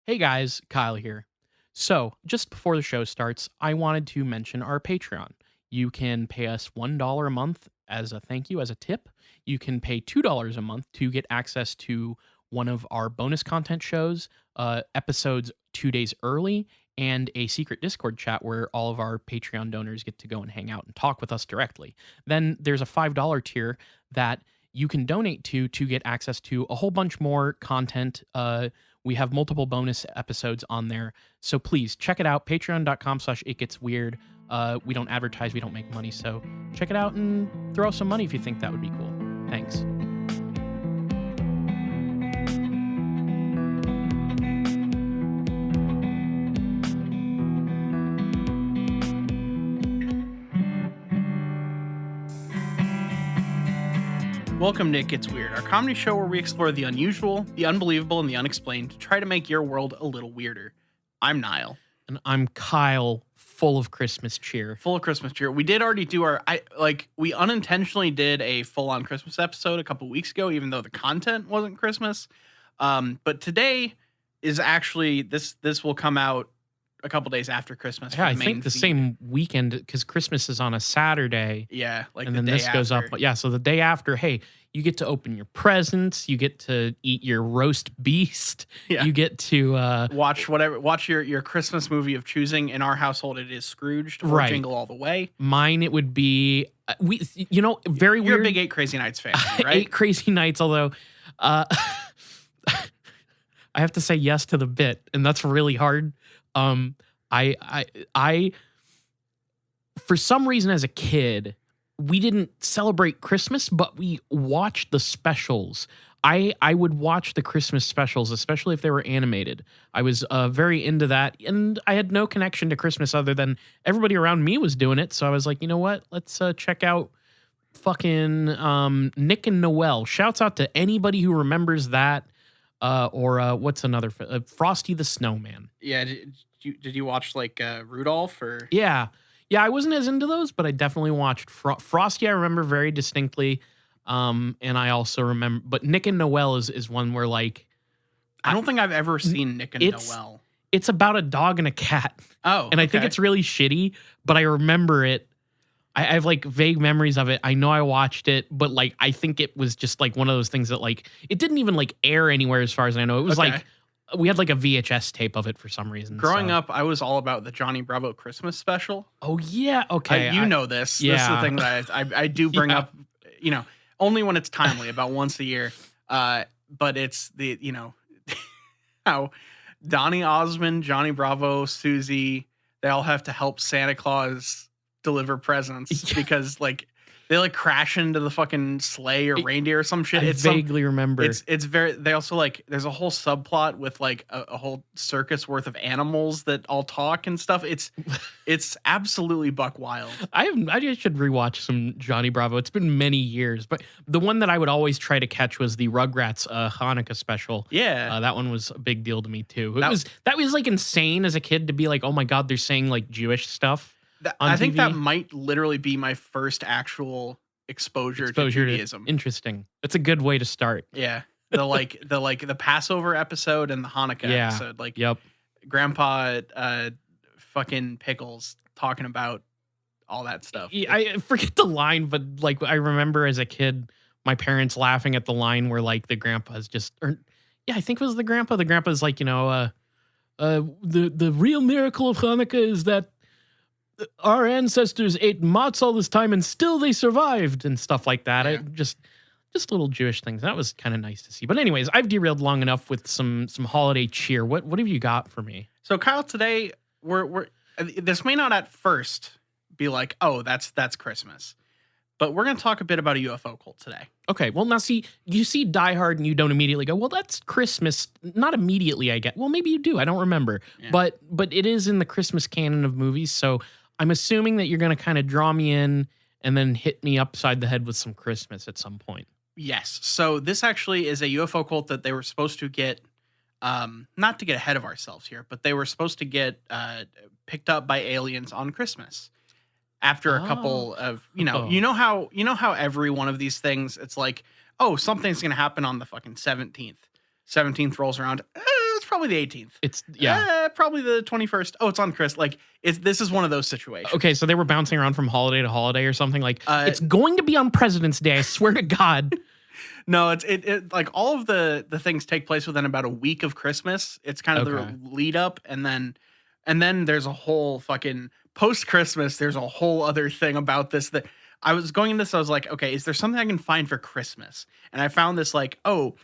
Hey guys, Kyle here. So, just before the show starts, I wanted to mention our Patreon. You can pay us $1 a month as a thank you, as a tip. You can pay $2 a month to get access to one of our bonus content shows, episodes 2 days early, and a secret Discord chat where all of our Patreon donors get to go and hang out and talk with us directly. Then there's a $5 tier that you can donate to get access to a whole bunch more content. We have multiple bonus episodes on there. So please check it out. Patreon.com/itgetsweird. We don't advertise, we don't make money. So check it out and throw some money if you think that would be cool. Thanks. Welcome to It Gets Weird, our comedy show where we explore the unusual, the unbelievable, and the unexplained to try to make your world a little weirder. I'm Nile. And I'm Kyle, full of Christmas cheer. Full of Christmas cheer. We did already do we unintentionally did a full-on Christmas episode a couple weeks ago, even though the content wasn't Christmas. But today is actually, this will come out a couple days after Christmas. Yeah, I think the same weekend, because Christmas is on a Saturday. Yeah, like and the then day this goes up. after. Yeah, so the day after, hey, you get to open your presents. You get to eat your roast beast. Yeah. You get to Watch your Christmas movie of choosing. In our household, it is Scrooged or Right. Jingle All the Way. Mine. It would be very You're weird. a big 8 Crazy Nights fan, right? 8 Crazy Nights. Although, I have to say yes to the bit, and that's really hard. I for some reason as a kid, we didn't celebrate Christmas, but we watched the specials. I would watch the Christmas specials, especially if they were animated. I was very into that, and I had no connection to Christmas other than everybody around me was doing it. So I was like, you know what? Let's check out fucking Nick and Noel. Shouts out to anybody who remembers that. Or what's another? Frosty the Snowman. Yeah, did you watch Rudolph or? Yeah, I wasn't as into those, but I definitely watched Frosty. I remember very distinctly, and I also remember. But Nick and Noel is one where I don't think I've ever seen Nick and Noel. It's about a dog and a cat. Oh, and I think it's really shitty, but I remember it. I have vague memories of it. I know I watched it, but I think it was just one of those things that it didn't even air anywhere as far as I know. It was Okay. We had a VHS tape of it for some reason. Growing up, I was all about the Johnny Bravo Christmas special. Oh yeah, okay. You know this. Yeah. This is the thing that I do bring Yeah. up. Only when it's timely, about once a year. But it's how Donny Osmond, Johnny Bravo, Susie, they all have to help Santa Claus deliver presents because they crash into the fucking sleigh or reindeer or some shit. I vaguely remember. It's very. They also there's a whole subplot with a whole circus worth of animals that all talk and stuff. It's absolutely buck wild. I should rewatch some Johnny Bravo. It's been many years, but the one that I would always try to catch was the Rugrats Hanukkah special. Yeah, that one was a big deal to me too. That was insane as a kid to be oh my god, they're saying Jewish stuff. I think TV. that might literally be my first actual exposure to Judaism. Interesting. That's a good way to start. Yeah. The Passover episode and the Hanukkah episode. Yep. Grandpa fucking Pickles talking about all that stuff. I forget the line, but I remember as a kid, my parents laughing at the line where the grandpa's I think it was the grandpa. The grandpa's the real miracle of Hanukkah is that our ancestors ate matzah all this time and still they survived and stuff like that. Yeah. Just little Jewish things. That was kind of nice to see. But anyways, I've derailed long enough with some holiday cheer. What have you got for me? So Kyle, today we're this may not at first be oh, that's Christmas. But we're going to talk a bit about a UFO cult today. Okay, well, now you see Die Hard and you don't immediately go, well, that's Christmas. Not immediately, I get. Well, maybe you do. I don't remember. Yeah. But it is in the Christmas canon of movies, so I'm assuming that you're going to kind of draw me in and then hit me upside the head with some Christmas at some point. Yes. So this actually is a UFO cult that they were supposed to get, not to get ahead of ourselves here, but they were supposed to get picked up by aliens on Christmas. After a couple of, you know how every one of these things, it's oh, something's going to happen on the fucking 17th. 17th rolls around. It's probably the 18th. It's Probably the 21st. Oh, it's on Chris. Like this is one of those situations. Okay, so they were bouncing around from holiday to holiday or something. Like Uh, it's going to be on President's Day. I swear to God. No, it like all of the things take place within about a week of Christmas. It's kind of Okay. the lead up, and then there's a whole fucking post Christmas. There's a whole other thing about this that I was going into this. I was like, okay, is there something I can find for Christmas? And I found this like, oh,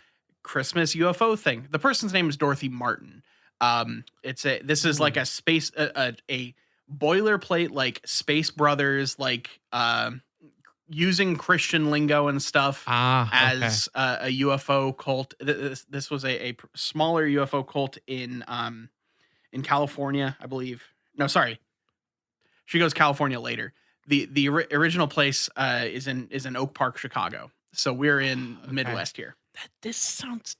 Christmas UFO thing. The person's name is Dorothy Martin. This is like a space a boilerplate like Space Brothers like using Christian lingo and stuff as a UFO cult. This was a smaller UFO cult in California, I believe. No, sorry, she goes California later. The original place is in Oak Park, Chicago. So we're in Midwest here. This sounds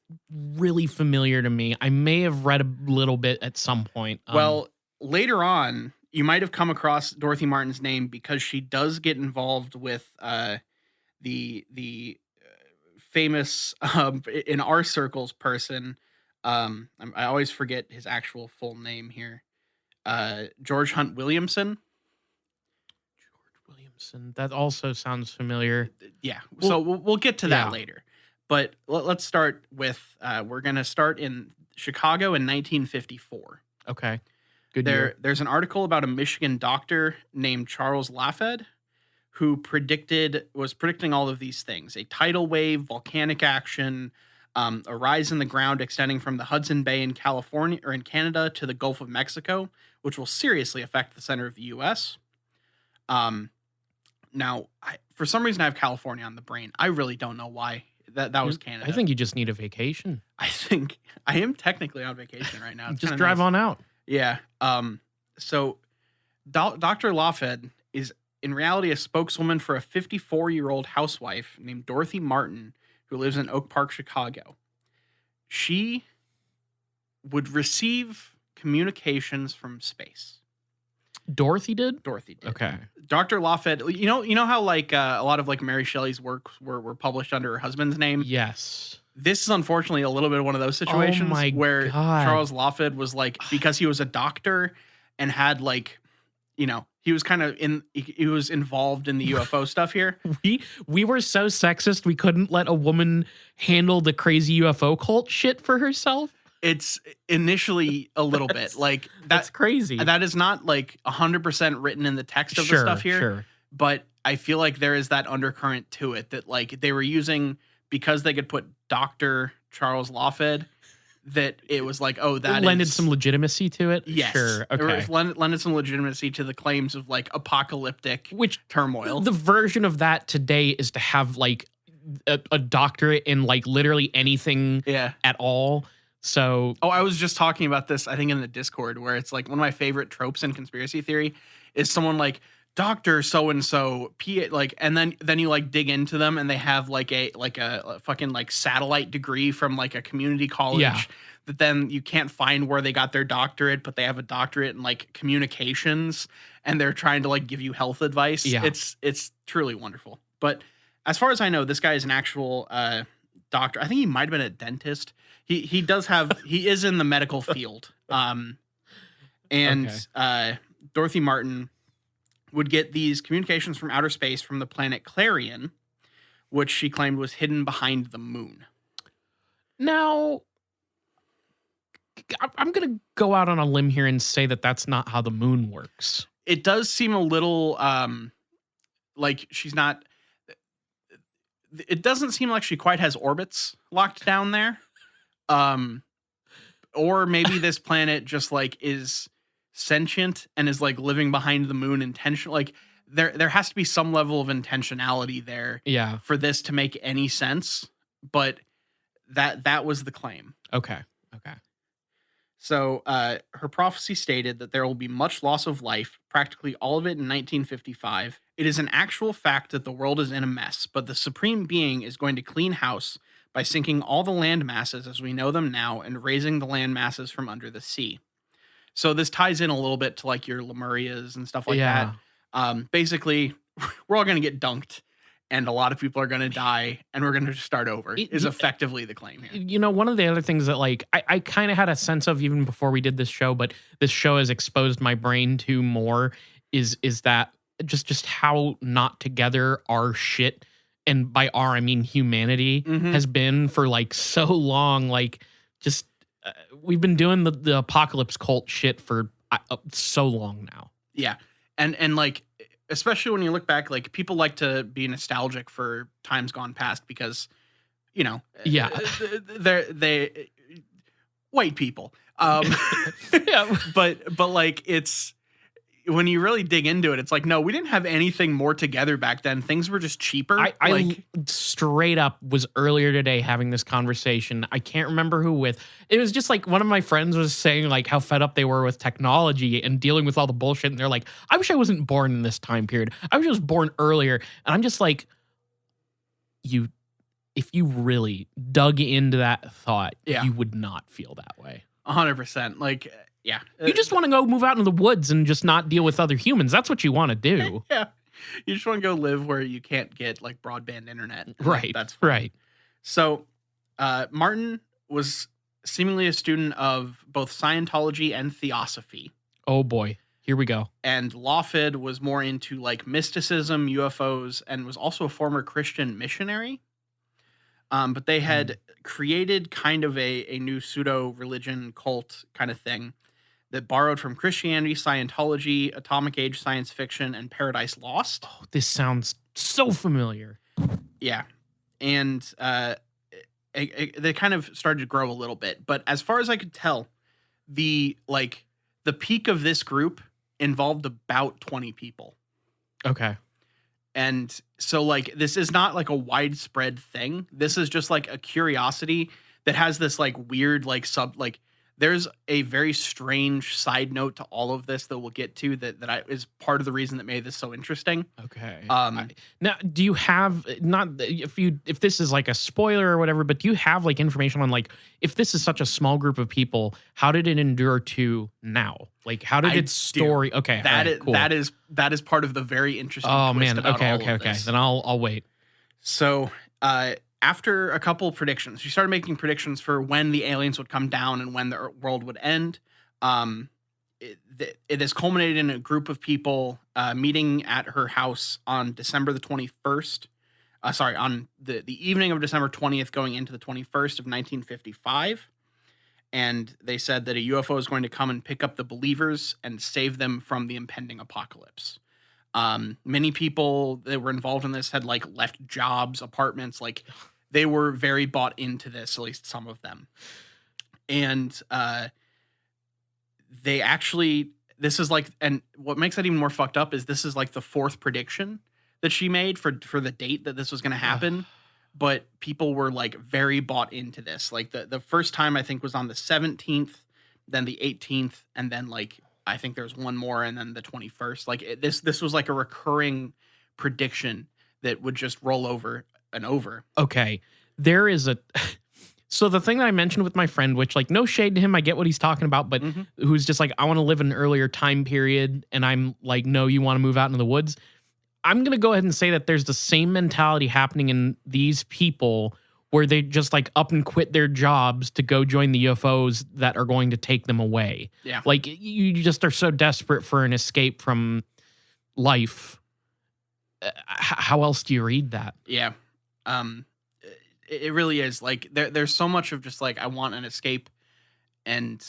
really familiar to me. I may have read a little bit at some point. Well, later on, you might have come across Dorothy Martin's name because she does get involved with the famous in our circles person. I always forget his actual full name here. George Hunt Williamson. That also sounds familiar. Yeah. So we'll get to that later. But let's start with we're going to start in Chicago in 1954. Okay. Good year. There's an article about a Michigan doctor named Charles Laffed who was predicting all of these things: a tidal wave, volcanic action, a rise in the ground extending from the Hudson Bay in California or in Canada to the Gulf of Mexico, which will seriously affect the center of the U.S. Now, for some reason, I have California on the brain. I really don't know why. That was Canada. I think you just need a vacation. I think I am technically on vacation right now. Just drive on out. Yeah. So Dr. Laffed is in reality a spokeswoman for a 54-year-old housewife named Dorothy Martin who lives in Oak Park, Chicago. She would receive communications from space. Dorothy did? Dorothy did. Okay. Dr. Laffed, you know how like a lot of like Mary Shelley's works were published under her husband's name? Yes. This is unfortunately a little bit one of those situations where Charles Laffed was like, because he was a doctor and had like, he was kind of he was involved in the UFO stuff here. We were so sexist we couldn't let a woman handle the crazy UFO cult shit for herself. It's initially a little bit like that's crazy. That is not like 100% written in the text of the stuff here. Sure. But I feel like there is that undercurrent to it that like they were using because they could put Dr. Charles Laffed, that it was like, oh, that lended some legitimacy to it. Yes. Sure. Okay. Lended some legitimacy to the claims of like apocalyptic turmoil. The version of that today is to have like a doctorate in like literally anything at all. So, I was just talking about this, I think, in the Discord, where it's like one of my favorite tropes in conspiracy theory is someone like Dr. So-and-so, like, and then you like dig into them and they have like a fucking like satellite degree from like a community college that then you can't find where they got their doctorate, but they have a doctorate in like communications and they're trying to like give you health advice. Yeah. It's truly wonderful. But as far as I know, this guy is an actual doctor. I think he might have been a dentist. He is in the medical field. Dorothy Martin would get these communications from outer space from the planet Clarion, which she claimed was hidden behind the moon. Now, I'm going to go out on a limb here and say that that's not how the moon works. It does seem a little like she's not. It doesn't seem like she quite has orbits locked down there. Or maybe this planet just like is sentient and is like living behind the moon intentionally. Like there has to be some level of intentionality there for this to make any sense. But that was the claim. Okay. So her prophecy stated that there will be much loss of life, practically all of it in 1955. It is an actual fact that the world is in a mess, but the Supreme Being is going to clean house by sinking all the land masses as we know them now and raising the land masses from under the sea. So this ties in a little bit to like your Lemurias and stuff like that. Basically, we're all going to get dunked and a lot of people are going to die, and we're going to start over. Is effectively the claim here. You know, one of the other things that like I kind of had a sense of even before we did this show, but this show has exposed my brain to more is that just how not together our shit, and by our I mean humanity, has been for like so long. Like just we've been doing the apocalypse cult shit for so long now. Yeah, and like especially when you look back, like people like to be nostalgic for times gone past because, you know, yeah, they white people. Yeah, but like it's when you really dig into it, it's like, no, we didn't have anything more together back then. Things were just cheaper. I straight up was earlier today having this conversation. I can't remember who with. It was just like one of my friends was saying like how fed up they were with technology and dealing with all the bullshit. And they're like, I wish I wasn't born in this time period. I wish I was born earlier. And I'm just like, if you really dug into that thought, you would not feel that way. 100%. Like, yeah. You just want to go move out into the woods and just not deal with other humans. That's what you want to do. Yeah. You just want to go live where you can't get like broadband internet. Right. That's fine. Right. So Martin was seemingly a student of both Scientology and Theosophy. Oh boy. Here we go. And Lawford was more into like mysticism, UFOs, and was also a former Christian missionary. But they had created kind of a new pseudo-religion cult kind of thing that borrowed from Christianity, Scientology, atomic age science fiction, and Paradise Lost. Oh, this sounds so familiar. Yeah. And they kind of started to grow a little bit. But as far as I could tell, the peak of this group involved about 20 people. Okay. And so, like, this is not, like, a widespread thing. This is just, like, a curiosity that has this, like, weird, like, there's a very strange side note to all of this that we'll get to that is part of the reason that made this so interesting. Okay. Now, do you have, not if this is like a spoiler or whatever, but do you have like information on like, if this is such a small group of people, how did it endure to now? Like, how did its story? Okay. Cool. That is part of the very interesting Oh twist man. about all of Okay. this. Then I'll wait. So, after a couple predictions, she started making predictions for when the aliens would come down and when the world would end. It has culminated in a group of people meeting at her house on December the 21st. On the evening of December 20th, going into the 21st of 1955. And they said that a UFO is going to come and pick up the believers and save them from the impending apocalypse. Many people that were involved in this had like left jobs, apartments, like they were very bought into this, at least some of them. And they actually, this is like, and what makes that even more fucked up is this is like the fourth prediction that she made for the date that this was going to happen. But people were like very bought into this. Like the first time I think was on the 17th, then the 18th, and then like I think there's one more, and then the 21st. Like this was like a recurring prediction that would just roll over and over. Okay. There is so the thing that I mentioned with my friend, which like no shade to him, I get what he's talking about, but who's just like, I want to live in an earlier time period. And I'm like, no, you want to move out into the woods. I'm going to go ahead and say that there's the same mentality happening in these people where they just like up and quit their jobs to go join the UFOs that are going to take them away. Yeah. Like you just are so desperate for an escape from life. How else do you read that? Yeah. It really is like there's so much of just like, I want an escape. And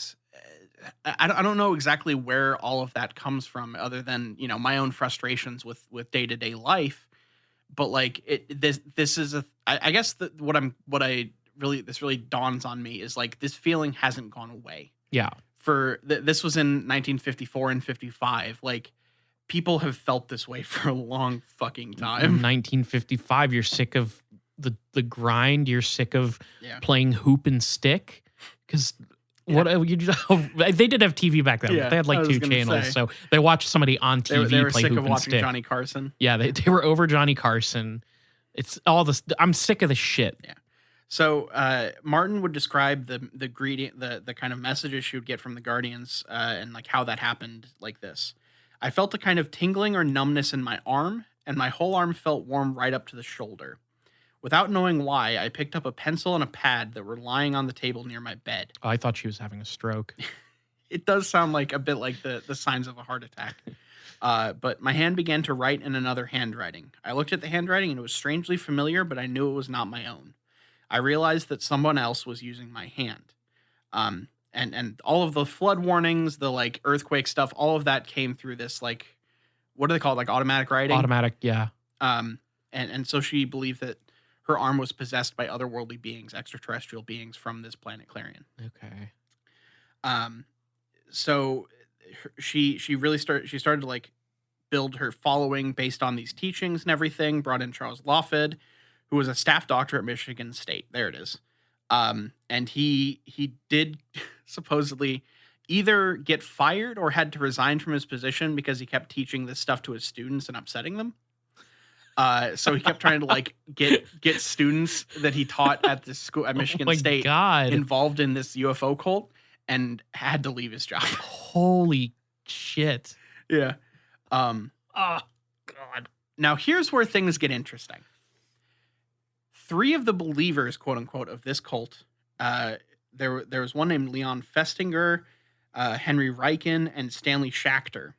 I don't know exactly where all of that comes from other than, you know, my own frustrations with day-to-day life. But like this is I guess this really dawns on me is like this feeling hasn't gone away. Yeah. This was in 1954 and 55. Like people have felt this way for a long fucking time. 1955, you're sick of the grind. You're sick of playing hoop and stick because. What you just, they did have TV back then. But they had like two channels, so they watched somebody on TV they were play sick hoop of and watching stick. Johnny Carson. Yeah, they were over Johnny Carson. It's all this. I'm sick of the shit. Yeah. So Martin would describe the kind of messages she would get from the Guardians and like how that happened like this. I felt a kind of tingling or numbness in my arm and my whole arm felt warm right up to the shoulder. Without knowing why, I picked up a pencil and a pad that were lying on the table near my bed. I thought she was having a stroke. It does sound like a bit like the signs of a heart attack. But my hand began to write in another handwriting. I looked at the handwriting and it was strangely familiar, but I knew it was not my own. I realized that someone else was using my hand. And all of the flood warnings, the like earthquake stuff, all of that came through this like, what do they call it? Like automatic writing. Automatic, yeah. And so she believed that her arm was possessed by otherworldly beings, extraterrestrial beings from this planet Clarion. Okay. So she started to like build her following based on these teachings and everything. Brought in Charles Lawford, who was a staff doctor at Michigan State. There it is. And he did supposedly either get fired or had to resign from his position because he kept teaching this stuff to his students and upsetting them. So he kept trying to like get students that he taught at the school at Michigan State involved in this UFO cult, and had to leave his job. Holy shit. Yeah. Oh God. Now here's where things get interesting. 3 of the believers, quote unquote, of this cult, there was one named Leon Festinger, Henry Reichen, and Stanley Shachter.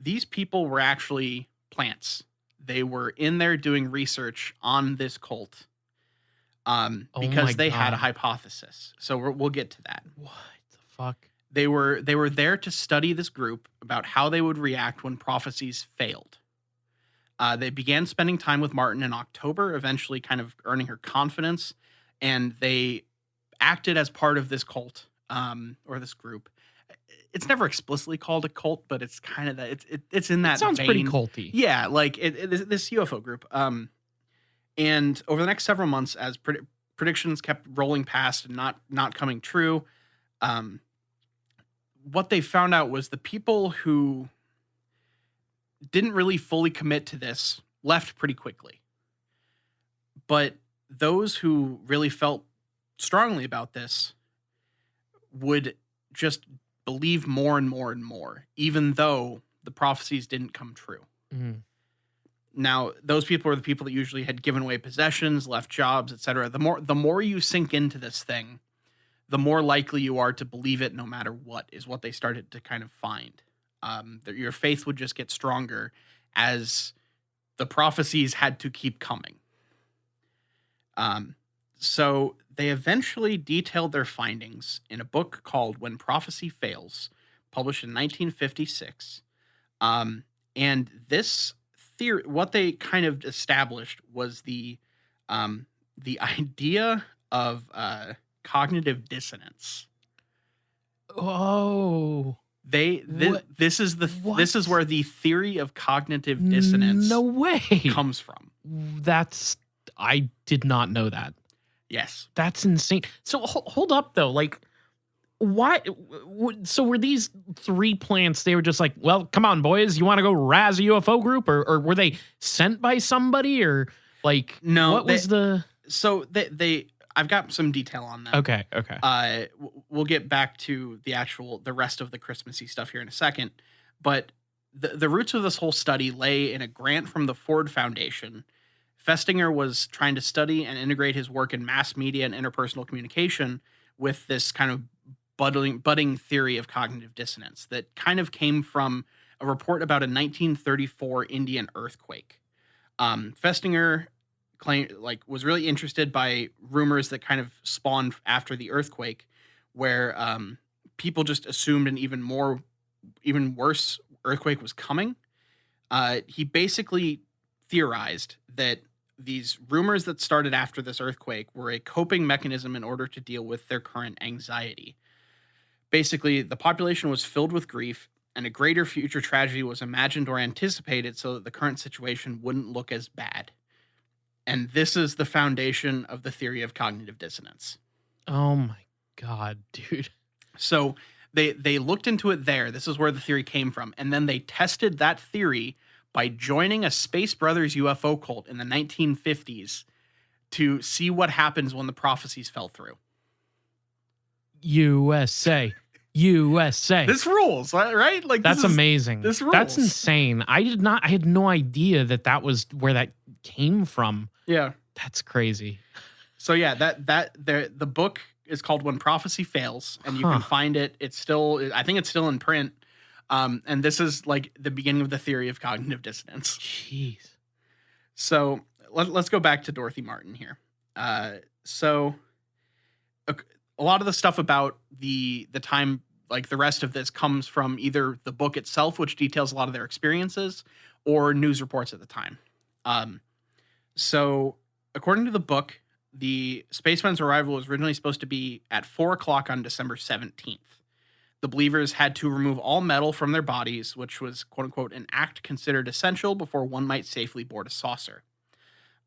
These people were actually plants. They were in there doing research on this cult because they had a hypothesis. So we'll get to that. What the fuck? They were there to study this group about how they would react when prophecies failed. They began spending time with Martin in October, eventually kind of earning her confidence, and they acted as part of this cult or this group. It's never explicitly called a cult, but it's kind of that. It's in that. It sounds vein. Pretty culty. Yeah, like this UFO group. And over the next several months, as predictions kept rolling past and not coming true, what they found out was the people who didn't really fully commit to this left pretty quickly. But those who really felt strongly about this would just believe more and more and more, even though the prophecies didn't come true. Mm-hmm. Now, those people are the people that usually had given away possessions, left jobs, etc. The more you sink into this thing, the more likely you are to believe it no matter what, is what they started to kind of find. Your faith would just get stronger as the prophecies had to keep coming. So they eventually detailed their findings in a book called When Prophecy Fails, published in 1956. And this theory, what they kind of established was the idea of cognitive dissonance. Oh. This is where the theory of cognitive dissonance comes from. I did not know that. Yes. That's insane. So hold up though. Like, why? So were these 3 plants, they were just like, well, come on boys, you want to go razz a UFO group, or were they sent by somebody, or like, no, so I've got some detail on that. Okay. We'll get back to the rest of the Christmassy stuff here in a second. But the roots of this whole study lay in a grant from the Ford Foundation. Festinger was trying to study and integrate his work in mass media and interpersonal communication with this kind of budding theory of cognitive dissonance that kind of came from a report about a 1934 Indian earthquake. Festinger was really interested by rumors that kind of spawned after the earthquake, where people just assumed an even worse earthquake was coming. He basically theorized that these rumors that started after this earthquake were a coping mechanism in order to deal with their current anxiety. Basically, the population was filled with grief, and a greater future tragedy was imagined or anticipated so that the current situation wouldn't look as bad. And this is the foundation of the theory of cognitive dissonance. Oh my God, dude. So they looked into it there. This is where the theory came from. And then they tested that theory by joining a Space Brothers UFO cult in the 1950s to see what happens when the prophecies fell through. USA. USA. This rules, right? Like That's amazing. This rules. That's insane. I had no idea that was where that came from. Yeah. That's crazy. So yeah, the book is called When Prophecy Fails, and you can find it. It's still, I think it's still in print. And this is like the beginning of the theory of cognitive dissonance. Jeez. So let's go back to Dorothy Martin here. So a lot of the stuff about the time, like the rest of this, comes from either the book itself, which details a lot of their experiences, or news reports at the time. So according to the book, the spaceman's arrival was originally supposed to be at 4:00 on December 17th. The believers had to remove all metal from their bodies, which was, quote unquote, an act considered essential before one might safely board a saucer.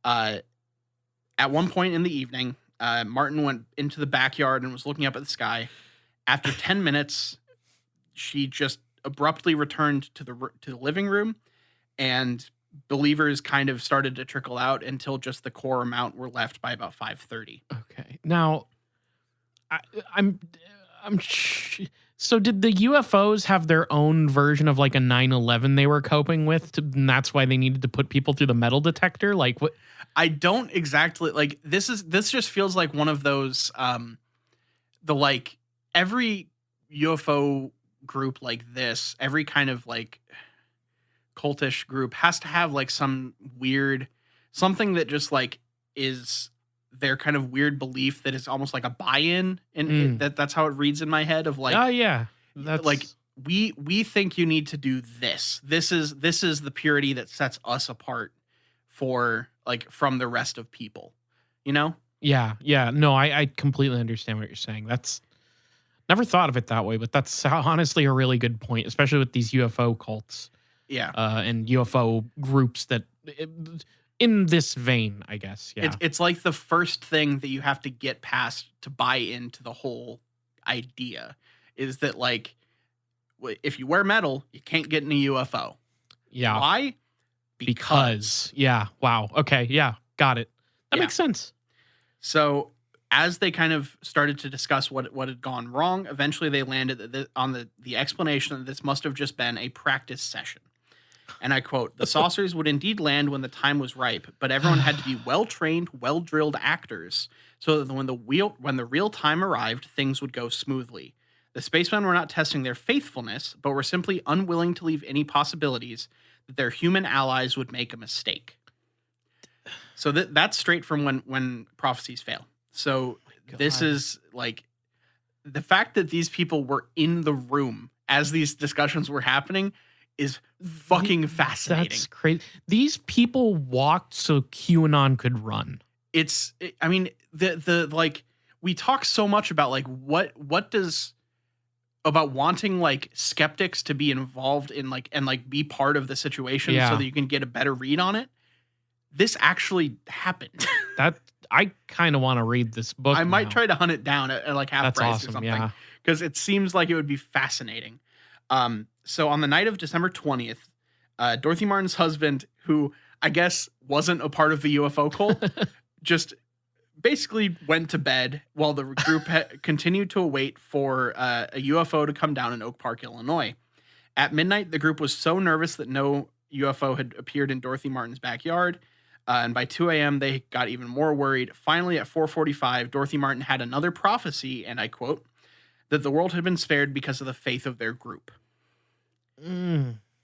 At one point in the evening, Martin went into the backyard and was looking up at the sky. After 10 minutes, she just abruptly returned to the living room, and believers kind of started to trickle out until just the core amount were left by about 5:30. Okay. Now, so did the UFOs have their own version of like a 9/11 they were coping with, and that's why they needed to put people through the metal detector? Like what? I don't exactly like this just feels like one of those every UFO group like this, every kind of like cultish group has to have like some weird something that just like is their kind of weird belief that is almost like a buy-in, and that's how it reads in my head of like, oh yeah, that's like we think you need to do this. This is the purity that sets us apart from the rest of people, you know? Yeah. No, I completely understand what you're saying. That's never thought of it that way, but that's honestly a really good point, especially with these UFO cults. Yeah. And UFO groups that in this vein, I guess. Yeah. It's like the first thing that you have to get past to buy into the whole idea is that like, if you wear metal, you can't get in a UFO. Yeah. Why? Because. Yeah. Wow. Okay. Yeah. Got it. That makes sense. So as they kind of started to discuss what had gone wrong, eventually they landed on the explanation that this must have just been a practice session. And I quote, "The saucers would indeed land when the time was ripe, but everyone had to be well-trained, well-drilled actors so that when the real time arrived, things would go smoothly. The spacemen were not testing their faithfulness, but were simply unwilling to leave any possibilities that their human allies would make a mistake." So that's straight from when prophecies fail. So this is like the fact that these people were in the room as these discussions were happening is fucking fascinating. That's crazy. These people walked so QAnon could run. I mean, the like we talk so much about like what does about wanting like skeptics to be involved in like and like be part of the situation so that you can get a better read on it. This actually happened. That I kind of want to read this book. I might try to hunt it down at like half price or something. Yeah. Because it seems like it would be fascinating. So on the night of December 20th, Dorothy Martin's husband, who I guess wasn't a part of the UFO cult, just basically went to bed while the group continued to await for a UFO to come down in Oak Park, Illinois. At midnight, the group was so nervous that no UFO had appeared in Dorothy Martin's backyard. And by 2 a.m., they got even more worried. Finally, at 4:45, Dorothy Martin had another prophecy, and I quote, that the world had been spared because of the faith of their group.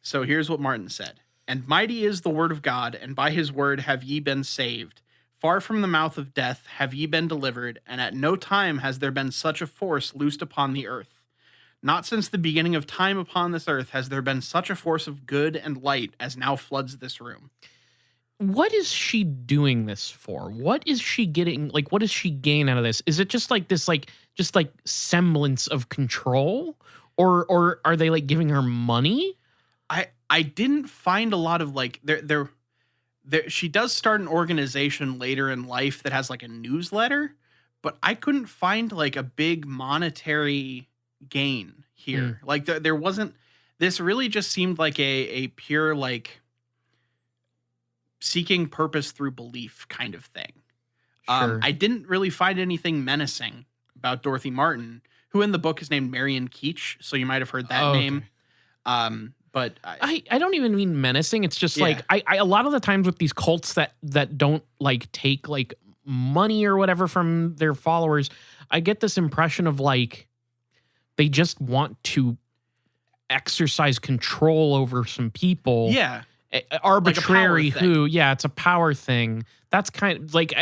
So here's what Martin said. "And mighty is the word of God, and by his word have ye been saved. Far from the mouth of death have ye been delivered, and at no time has there been such a force loosed upon the earth. Not since the beginning of time upon this earth has there been such a force of good and light as now floods this room." What is she doing this for? What is she getting? Like, what does she gain out of this? Is it just like this, just like semblance of control? Or are they like giving her money? I didn't find a lot of like, she does start an organization later in life that has like a newsletter, but I couldn't find like a big monetary gain here. Like there wasn't, this really just seemed like a pure like seeking purpose through belief kind of thing. Sure. I didn't really find anything menacing about Dorothy Martin, who in the book is named Marion Keech, so you might have heard that name. But I don't even mean menacing. It's just Yeah. like I a lot of the times with these cults that don't like take like money or whatever from their followers, I get this impression of like they just want to exercise control over some people. yeah, Arbitrary Like a power thing. it's a power thing. That's kind of like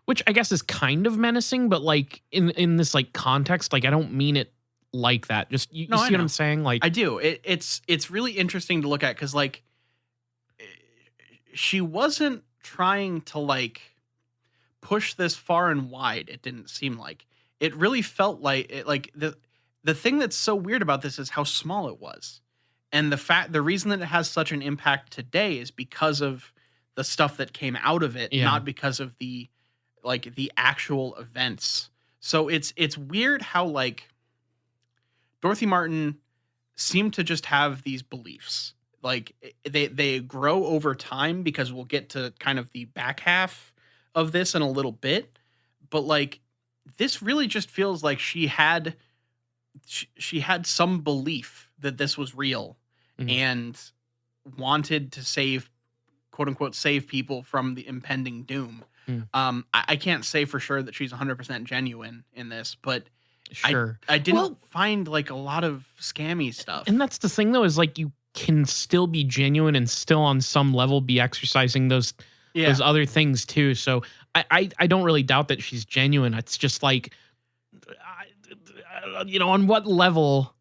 which I guess is kind of menacing, but like in this like context, like I don't mean it like that. Just you No, I see what know. I'm saying? Like I do. It's really interesting to look at because like she wasn't trying to like push this far and wide. It didn't seem like it really felt like it. Like the thing that's so weird about this is how small it was, and the reason that it has such an impact today is because of the stuff that came out of it, Yeah. not because of the actual events. So it's weird how like Dorothy Martin seemed to just have these beliefs. Like they grow over time because we'll get to kind of the back half of this in a little bit. But like this really just feels like she had some belief that this was real Mhm. and wanted to save, quote unquote, save people from the impending doom. Mm. I can't say for sure that she's 100% genuine in this, but sure. I didn't Well, find like a lot of scammy stuff. and that's the thing though, is like you can still be genuine and still on some level be exercising those other things too. So I don't really doubt that she's genuine. It's just like, on what level,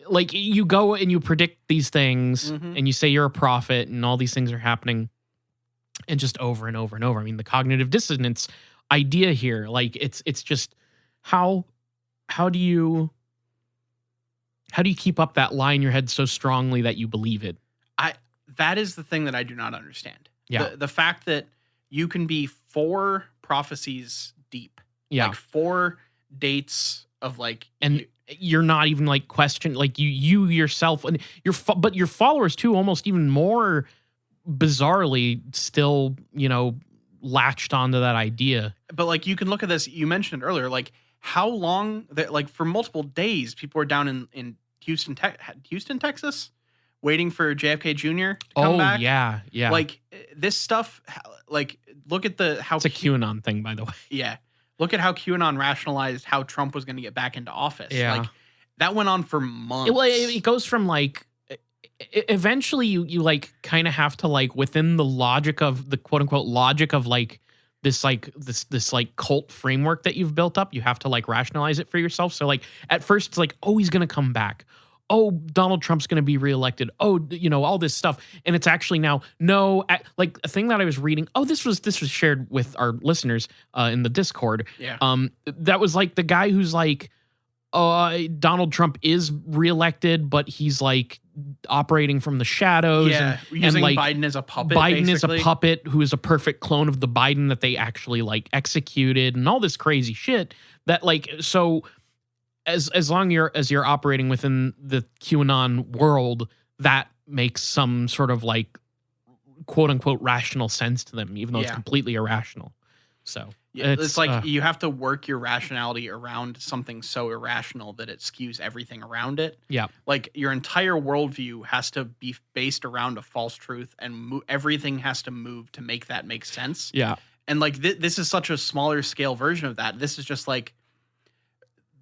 like you go and you predict these things Mhm. and you say you're a prophet and all these things are happening and just over and over and over. I mean, the cognitive dissonance idea here, like it's just how do you keep up that lie in your head so strongly that you believe it? That is the thing that I do not understand. Yeah. The fact that you can be 4 prophecies deep. Yeah. Like 4 dates of like And you're not even like like you yourself and but your followers too, almost even more bizarrely still, latched onto that idea. but like you can look at this, you mentioned earlier, like how long that like for multiple days people were down in Houston, Texas, waiting for JFK Jr. to come back. Yeah. Like this stuff, like look at how It's a QAnon thing, by the way. yeah. Look at how QAnon rationalized how Trump was going to get back into office. Yeah. Like that went on for months. It goes from like eventually you like kind of have to like within the logic of the quote unquote logic of like this like cult framework that you've built up, you have to like rationalize it for yourself. So like at first it's like, oh, he's going to come back. Oh, Donald Trump's going to be reelected. Oh, all this stuff. And it's actually now, no, like a thing that I was reading. Oh, this was shared with our listeners in the Discord. Yeah. That was like the guy who's like, Donald Trump is reelected, but he's like operating from the shadows. Yeah. And Using like Biden as a puppet. Biden basically. is a puppet who is a perfect clone of the Biden that they actually like executed and all this crazy shit that like, so as long as you're operating within the QAnon world, that makes some sort of like quote unquote rational sense to them, even though it's Yeah. completely irrational. So Yeah, it's like you have to work your rationality around something so irrational that it skews everything around it. Yeah. Like your entire worldview has to be based around a false truth, and everything has to move to make that make sense. Yeah. And like this is such a smaller scale version of that. This is just like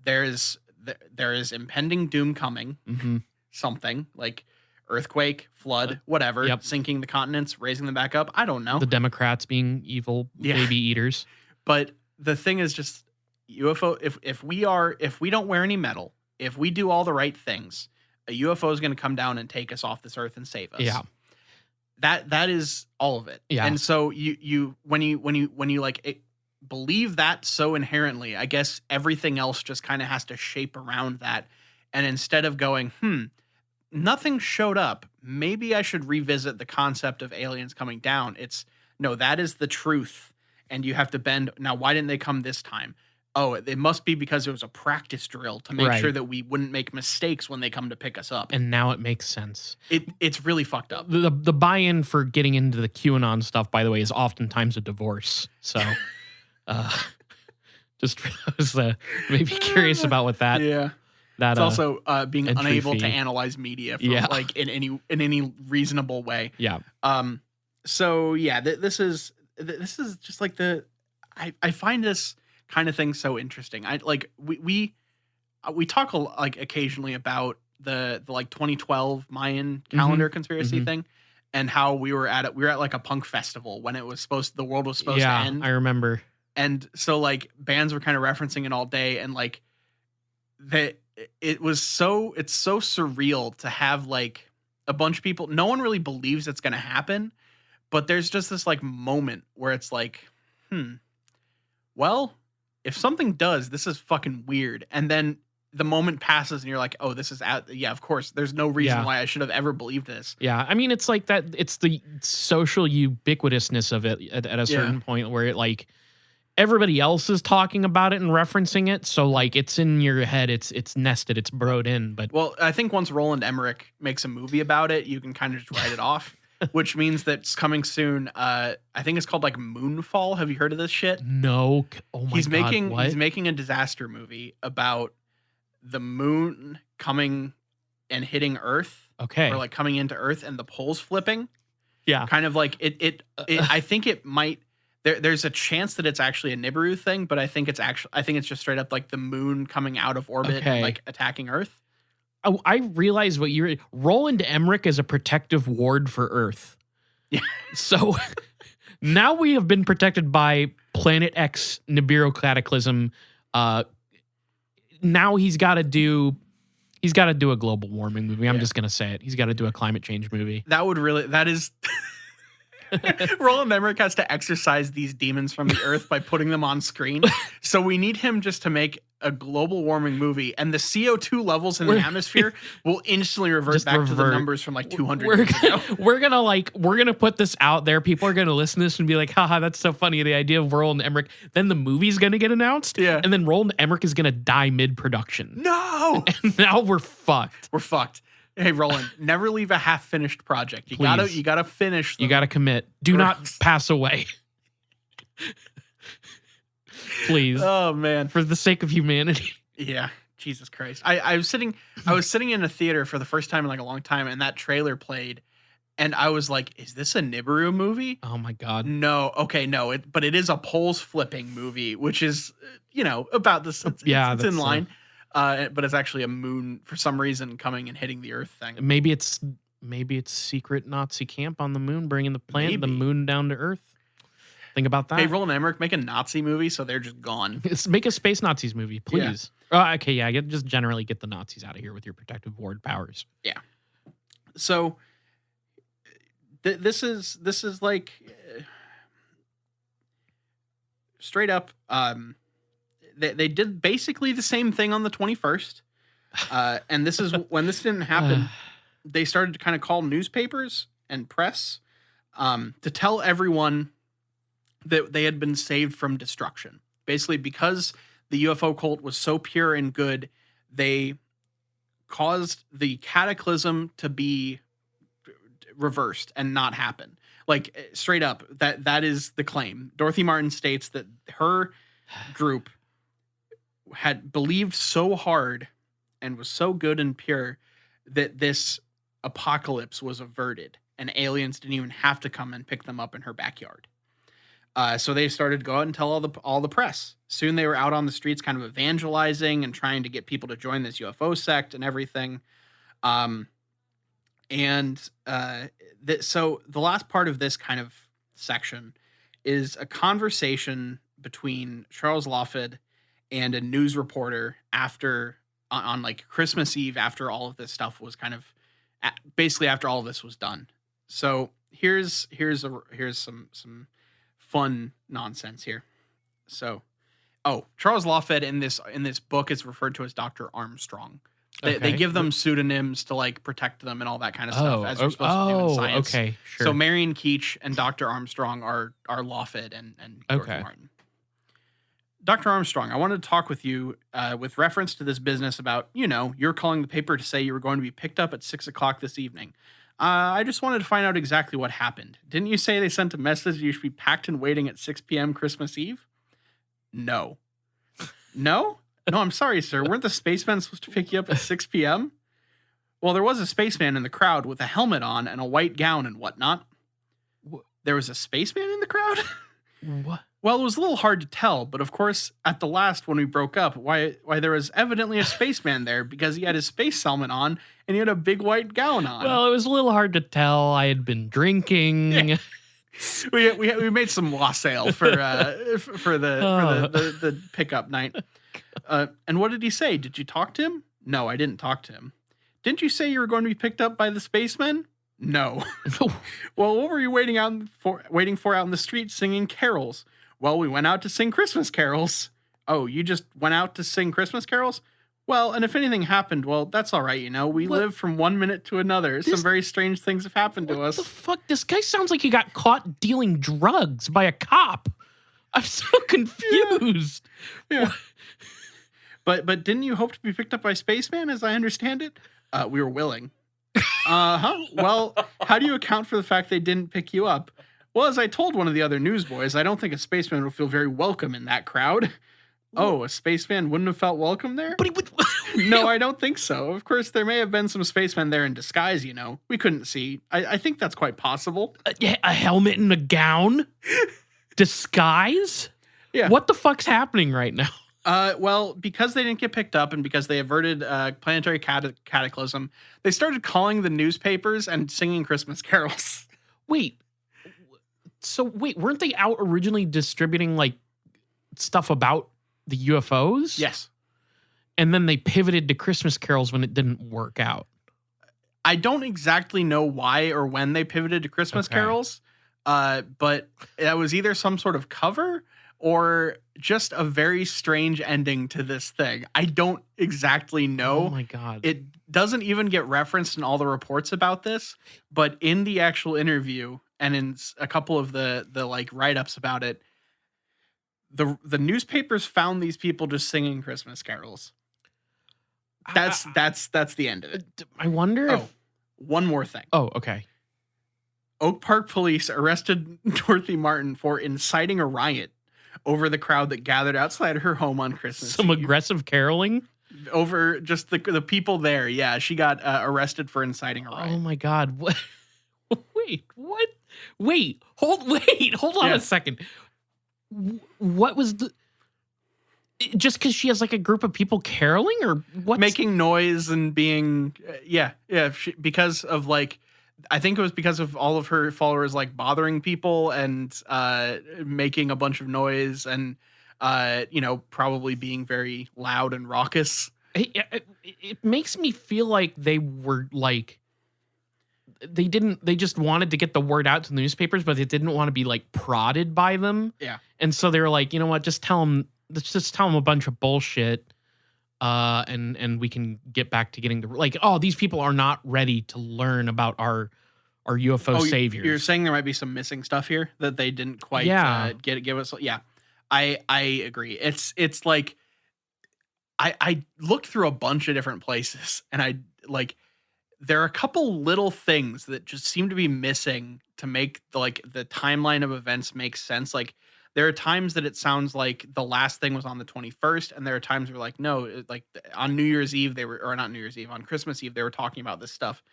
there is impending doom coming. Mm-hmm. Something like earthquake, flood, whatever, Yep. sinking the continents, raising them back up. I don't know. The Democrats being evil baby eaters. But the thing is just UFO. If we don't wear any metal, if we do all the right things, a UFO is going to come down and take us off this earth and save us. Yeah. That is all of it. Yeah. And so when you like believe that so inherently, I guess everything else just kind of has to shape around that. And instead of going, nothing showed up, maybe I should revisit the concept of aliens coming down. It's no, that is the truth. And you have to bend. Now, why didn't they come this time? Oh, it must be because it was a practice drill to make sure that we wouldn't make mistakes when they come to pick us up. And now it makes sense. It's really fucked up. The buy-in for getting into the QAnon stuff, by the way, is oftentimes a divorce. So Just for those maybe curious about what that Yeah. that It's also being entry unable to fee. analyze media from Yeah. like in any reasonable way. Yeah. So yeah, this is just like I find this kind of thing so interesting. I like we talk like occasionally about the like 2012 Mayan calendar conspiracy Mhm. thing, and how we were at like a punk festival when it was the world was supposed to Yeah, end. I remember. And so like bands were kind of referencing it all day, and like that it's so surreal to have like a bunch of people, no one really believes it's going to happen, but there's just this like moment where it's like, well, if something does, this is fucking weird. And then the moment passes and you're like, oh, this is out. Yeah, of course. There's no reason Yeah. why I should have ever believed this. Yeah, I mean, it's like that. It's the social ubiquitousness of it at a certain point where it like everybody else is talking about it and referencing it. So like it's in your head. It's nested. It's broed in. But Well, I think once Roland Emmerich makes a movie about it, you can kind of just write it off, which means that it's coming soon. I think it's called like Moonfall. Have you heard of this shit? no, oh my He's god, what? he's making a disaster movie about the moon coming and hitting Earth, Okay, or like coming into Earth and the poles flipping. yeah, Kind of like it I think it might there's a chance that it's actually a Nibiru thing, but I think it's just straight up like the moon coming out of orbit Okay. and like attacking Earth. Oh, I realize what you're. Roland Emmerich is a protective ward for Earth. Yeah. So now we have been protected by Planet X Nibiru cataclysm. Now he's got to do a global warming movie. I'm Yeah. just gonna say it. He's got to do a climate change movie. That is Roland Emmerich has to exorcise these demons from the earth by putting them on screen. So we need him just to make a global warming movie, and the CO2 levels in the atmosphere will instantly revert back to the numbers from like 200 years ago. We're gonna put this out there. People are gonna listen to this and be like, haha, that's so funny. The idea of Roland Emmerich. Then the movie's gonna get announced. Yeah. And then Roland Emmerich is gonna die mid-production. No, And now we're fucked. we're fucked. Hey Roland, never leave a half-finished project. You Please. gotta finish them. You gotta commit. Do not pass away. Please. Oh man. For the sake of humanity. Yeah. Jesus Christ. I was sitting in a theater for the first time in like a long time, and that trailer played, and I was like, is this a Nibiru movie? Oh my god. No. Okay, no. But it is a poles flipping movie, which is about this. It's that's in line. But it's actually a moon for some reason coming and hitting the Earth thing. Maybe it's secret Nazi camp on the moon, bringing the moon down to Earth. Think about that. Hey, Roland Emmerich, make a Nazi movie so they're just gone. Make a space Nazis movie, please. Okay, yeah, just generally get the Nazis out of here with your protective ward powers. Yeah. So this is like straight up. They did basically the same thing on the 21st, and this is when this didn't happen. They started to kind of call newspapers and press to tell everyone that they had been saved from destruction. Basically, because the UFO cult was so pure and good, they caused the cataclysm to be reversed and not happen. Like straight up, that is the claim. Dorothy Martin states that her group had believed so hard and was so good and pure that this apocalypse was averted and aliens didn't even have to come and pick them up in her backyard. So they started to go out and tell all the press. Soon they were out on the streets kind of evangelizing and trying to get people to join this UFO sect and everything. So the last part of this kind of section is a conversation between Charles Lawford and a news reporter on like Christmas Eve, after all of this stuff was kind of basically after all of this was done. So here's some fun nonsense here. So, Charles Lawford in this book is referred to as Dr. Armstrong. They give them pseudonyms to like protect them and all that kind of stuff, as you're supposed to do in science. Okay, sure. So Marion Keech and Dr. Armstrong are Lawford and Dorothy Martin. Dr. Armstrong, I wanted to talk with you with reference to this business about, you're calling the paper to say you were going to be picked up at 6:00 this evening. I just wanted to find out exactly what happened. Didn't you say they sent a message you should be packed and waiting at 6 p.m. Christmas Eve? No. No? No, I'm sorry, sir. Weren't the spacemen supposed to pick you up at 6 p.m.? Well, there was a spaceman in the crowd with a helmet on and a white gown and whatnot. There was a spaceman in the crowd? What? Well, it was a little hard to tell, but of course, at the last when we broke up, why there was evidently a spaceman there because he had his space helmet on and he had a big white gown on. Well, it was a little hard to tell. I had been drinking. Yeah. we made some wassail for the pickup night. And what did he say? Did you talk to him? No, I didn't talk to him. Didn't you say you were going to be picked up by the spacemen? No. Well, what were you waiting for out in the street singing carols? Well, we went out to sing Christmas carols. Oh, you just went out to sing Christmas carols? Well, and if anything happened, well, that's all right, We live from 1 minute to another. Some very strange things have happened to us. What the fuck? This guy sounds like he got caught dealing drugs by a cop. I'm so confused. Yeah. But didn't you hope to be picked up by spaceman, as I understand it? We were willing. Uh-huh. Well, how do you account for the fact they didn't pick you up? Well, as I told one of the other newsboys, I don't think a spaceman would feel very welcome in that crowd. Oh, a spaceman wouldn't have felt welcome there? But he would. No, I don't think so. Of course, there may have been some spacemen there in disguise, We couldn't see. I think that's quite possible. A helmet and a gown? Disguise? Yeah. What the fuck's happening right now? Well, because they didn't get picked up and because they averted planetary cataclysm, they started calling the newspapers and singing Christmas carols. Wait, weren't they out originally distributing like stuff about the UFOs? Yes. And then they pivoted to Christmas carols when it didn't work out. I don't exactly know why or when they pivoted to Christmas carols, but that was either some sort of cover or just a very strange ending to this thing. I don't exactly know. Oh my God. It doesn't even get referenced in all the reports about this, but in the actual interview and in a couple of the like write-ups about it, the newspapers found these people just singing Christmas carols. That's the end of it. I wonder if one more thing. Oh, okay. Oak Park police arrested Dorothy Martin for inciting a riot over the crowd that gathered outside her home on Christmas Some Eve. aggressive caroling? Over just the people there. Yeah, she got arrested for inciting a riot. Oh my God. What? Wait, what? Hold on a second. What was the... Just because she has like a group of people caroling or what? Making noise and being, because of like, I think it was because of all of her followers like bothering people and making a bunch of noise and, probably being very loud and raucous. It makes me feel like they were like, they just wanted to get the word out to the newspapers, but they didn't want to be like prodded by them. Yeah. And so they were like, you know what, let's just tell them a bunch of bullshit. And we can get back to getting these people are not ready to learn about our UFO saviors. You're saying there might be some missing stuff here that they didn't quite give us. Yeah, I agree. It's like I looked through a bunch of different places and there are a couple little things that just seem to be missing to make the timeline of events make sense. Like there are times that it sounds like the last thing was on the 21st, and there are times where no, on New Year's Eve not New Year's Eve, on Christmas Eve they were talking about this stuff.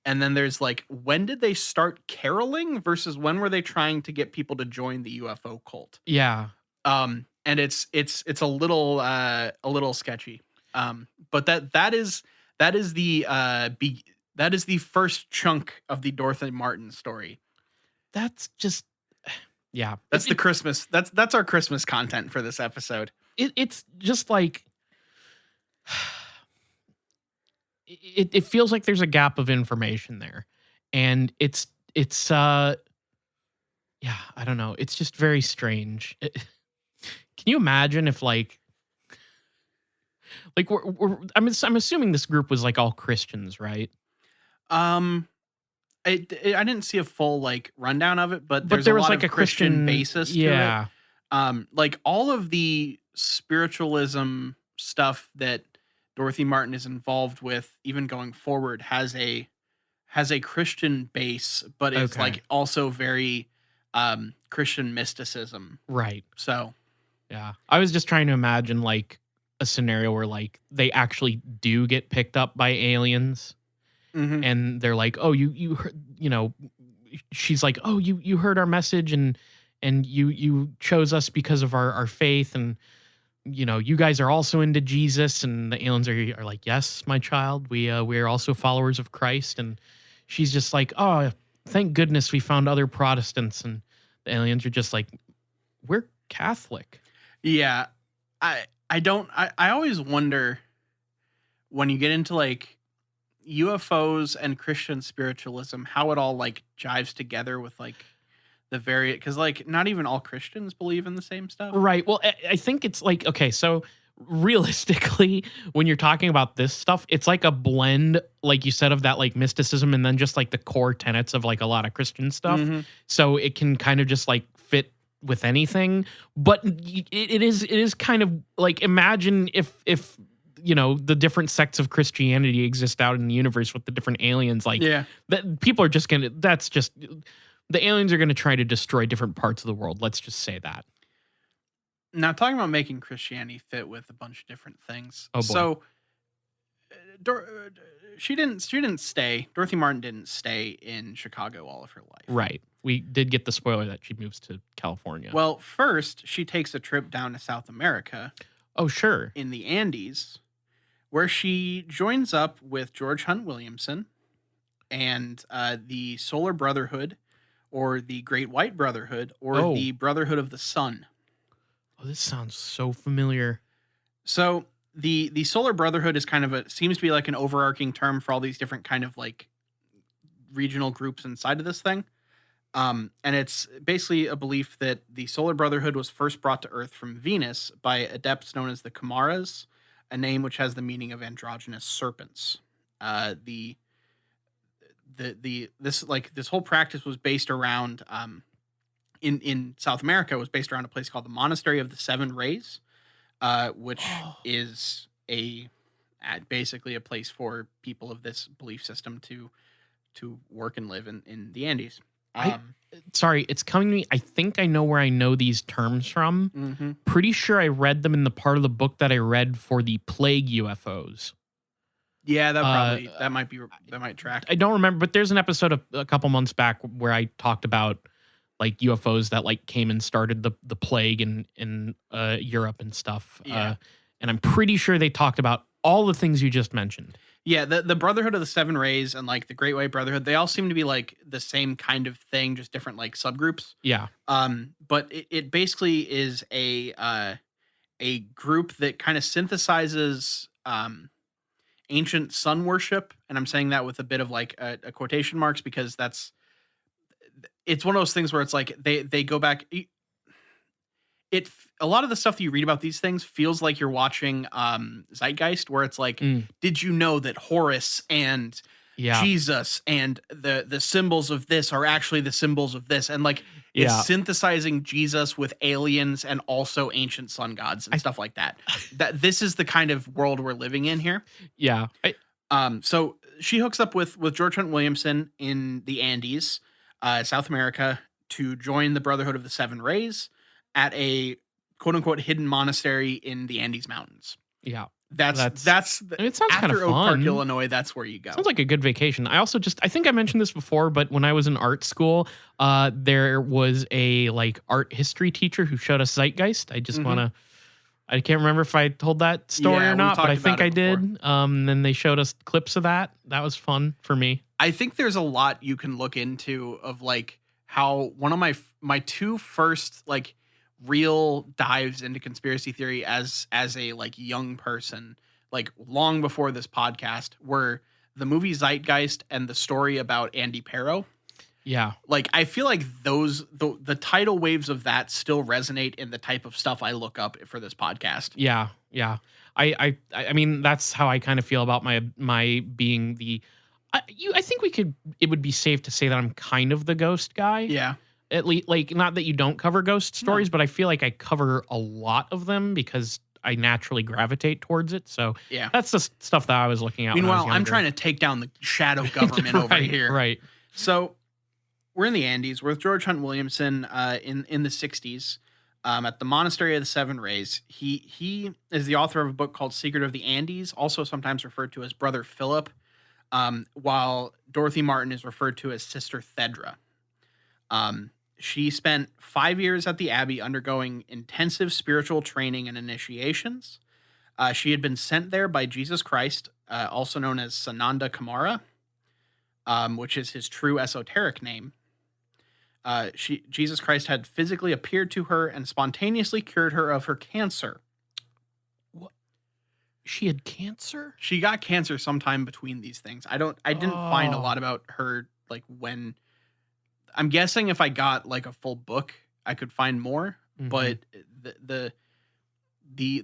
And then there's when did they start caroling versus when were they trying to get people to join the UFO cult? Yeah. And it's a little sketchy. But that is the first chunk of the Dorothy Martin story. That's just yeah. That's the Christmas. That's our Christmas content for this episode. It's just like it feels like there's a gap of information there. And it's I don't know. It's just very strange. Can you imagine if I'm assuming this group was all Christians, right? I didn't see a full rundown of it, but there was a lot of Christian basis to yeah. it. All of the spiritualism stuff that Dorothy Martin is involved with, even going forward, has a Christian base, but it's also very Christian mysticism. Right. So yeah, I was just trying to imagine a scenario where like they actually do get picked up by aliens, Mhm. and they're like, "Oh, you heard, she's like, "Oh, you heard our message, and you chose us because of our faith, and you guys are also into Jesus." And the aliens are like, "Yes, my child, we are also followers of Christ." And she's just like, "Oh, thank goodness we found other Protestants." And the aliens are just like, "We're Catholic." Yeah. I always wonder when you get into like UFOs and Christian spiritualism, how it all like jives together with like because like not even all Christians believe in the same stuff. Right. Well, I think it's like, okay, so realistically, when you're talking about this stuff, it's like a blend, like you said, of that like mysticism and then just like the core tenets of like a lot of Christian stuff. Mhm. So it can kind of just like fit with anything. But it is kind of like, imagine if the different sects of Christianity exist out in the universe with the different aliens, like Yeah. that people are just gonna, that's just, the aliens are going to try to destroy different parts of the world. Let's just say that. Now talking about making Christianity fit with a bunch of different things. Oh, boy. So she didn't stay. Dorothy Martin didn't stay in Chicago all of her life. Right. We did get the spoiler that she moves to California. Well, first she takes a trip down to South America Oh, sure. in the Andes, where she joins up with George Hunt Williamson and the Solar Brotherhood, or the Great White Brotherhood, or Oh. the Brotherhood of the Sun. Oh, this sounds so familiar. So the Solar Brotherhood is kind of seems to be like an overarching term for all these different kind of like regional groups inside of this thing. And it's basically a belief that the Solar Brotherhood was first brought to Earth from Venus by adepts known as the Kamaras, a name which has the meaning of androgynous serpents. This whole practice was based around in South America, was based around a place called the Monastery of the Seven Rays, which is basically a place for people of this belief system to work and live in the Andes. Sorry, it's coming to me. I think I know where I know these terms from. Mhm. Pretty sure I read them in the part of the book that I read for the plague UFOs. Yeah, that might track. I don't remember, but there's an episode of a couple months back where I talked about like UFOs that like came and started the plague in Europe and stuff. Yeah. And I'm pretty sure they talked about all the things you just mentioned. Yeah, the Brotherhood of the Seven Rays and like the Great White Brotherhood, they all seem to be like the same kind of thing, just different like subgroups. Yeah. But it basically is a group that kind of synthesizes ancient sun worship, and I'm saying that with a bit of like a quotation marks, because it's one of those things where it's like they go back. A lot of the stuff that you read about these things feels like you're watching Zeitgeist, where it's like, did you know that Horus and Jesus and the symbols of this are actually the symbols of this, and like it's synthesizing Jesus with aliens and also ancient sun gods and stuff like that. That this is the kind of world we're living in here. Yeah. So she hooks up with George Hunt Williamson in the Andes, South America, to join the Brotherhood of the Seven Rays at a quote unquote hidden monastery in the Andes Mountains. Yeah. That's it sounds kind of after Oak fun. Park, Illinois. That's where you go. Sounds like a good vacation. I also I think I mentioned this before, but when I was in art school, there was a like art history teacher who showed us Zeitgeist. I just I can't remember if I told that story or not, but I think I did. Then they showed us clips of that. That was fun for me. I think there's a lot you can look into of like how one of my two first like real dives into conspiracy theory as a like young person, like long before this podcast, were the movie Zeitgeist and the story about Andy Perro. Yeah. Like I feel like the tidal waves of that still resonate in the type of stuff I look up for this podcast. Yeah. Yeah. I mean, that's how I kind of feel about my being the I think it would be safe to say that I'm kind of the ghost guy. Yeah. At least, like, not that you don't cover ghost stories, but I feel like I cover a lot of them because I naturally gravitate towards it. So yeah, that's the stuff that I was looking at. Meanwhile, I'm trying to take down the shadow government over here. Right. So we're in the Andes. We're with George Hunt Williamson in the 60s. at the Monastery of the Seven Rays. He is the author of a book called Secret of the Andes, also sometimes referred to as Brother Philip, while Dorothy Martin is referred to as Sister Thedra. She spent 5 years at the Abbey undergoing intensive spiritual training and initiations. She had been sent there by Jesus Christ, also known as Sananda Kamara, which is his true esoteric name. Jesus Christ had physically appeared to her and spontaneously cured her of her cancer. What? She had cancer? She got cancer sometime between these things. I didn't find a lot about her, like, when. I'm guessing if I got like a full book, I could find more. But the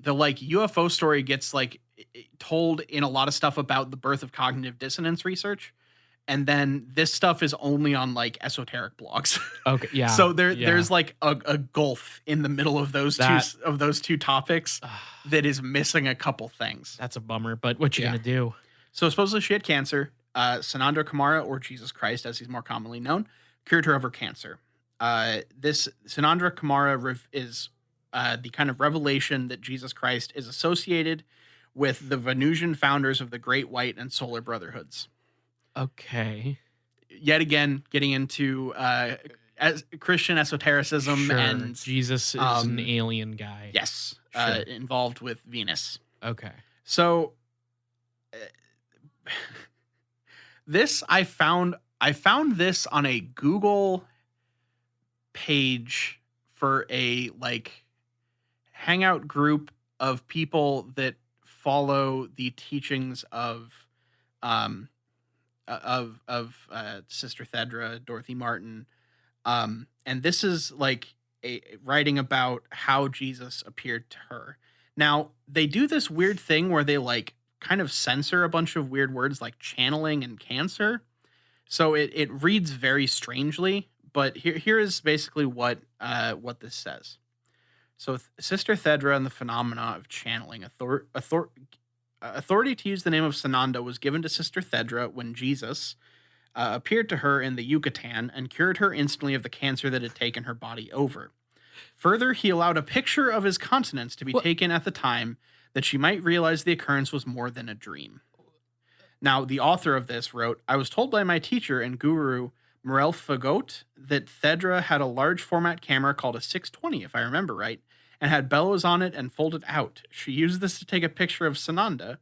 like UFO story gets like told in a lot of stuff about the birth of cognitive dissonance research, and then this stuff is only on like esoteric blogs. Okay, yeah. So there's like a gulf in the middle of those two topics that is missing a couple things. That's a bummer, but what you gonna do? So supposedly she had cancer. Sananda Kamara, or Jesus Christ as he's more commonly known, cured her of her cancer. This Sananda Kamara is the kind of revelation that Jesus Christ is associated with the Venusian founders of the Great White and Solar Brotherhoods. Okay. Yet again, getting into Christian esotericism, and Jesus is an alien guy. Yes, involved with Venus. Okay. So this I found this on a Google page for a like hangout group of people that follow the teachings of Sister Thedra, Dorothy Martin, and this is like a writing about how Jesus appeared to her. Now they do this weird thing where they like kind of censor a bunch of weird words like channeling and cancer. So it reads very strangely, but here is basically what this says. So Sister Thedra and the phenomena of channeling. Authority to use the name of Sananda was given to Sister Thedra when Jesus appeared to her in the Yucatan and cured her instantly of the cancer that had taken her body over. Further, he allowed a picture of his countenance to be taken at the time that she might realize the occurrence was more than a dream. Now, the author of this wrote, I was told by my teacher and guru, Morel Fagot, that Thedra had a large format camera called a 620, if I remember right, and had bellows on it and folded out. She used this to take a picture of Sananda.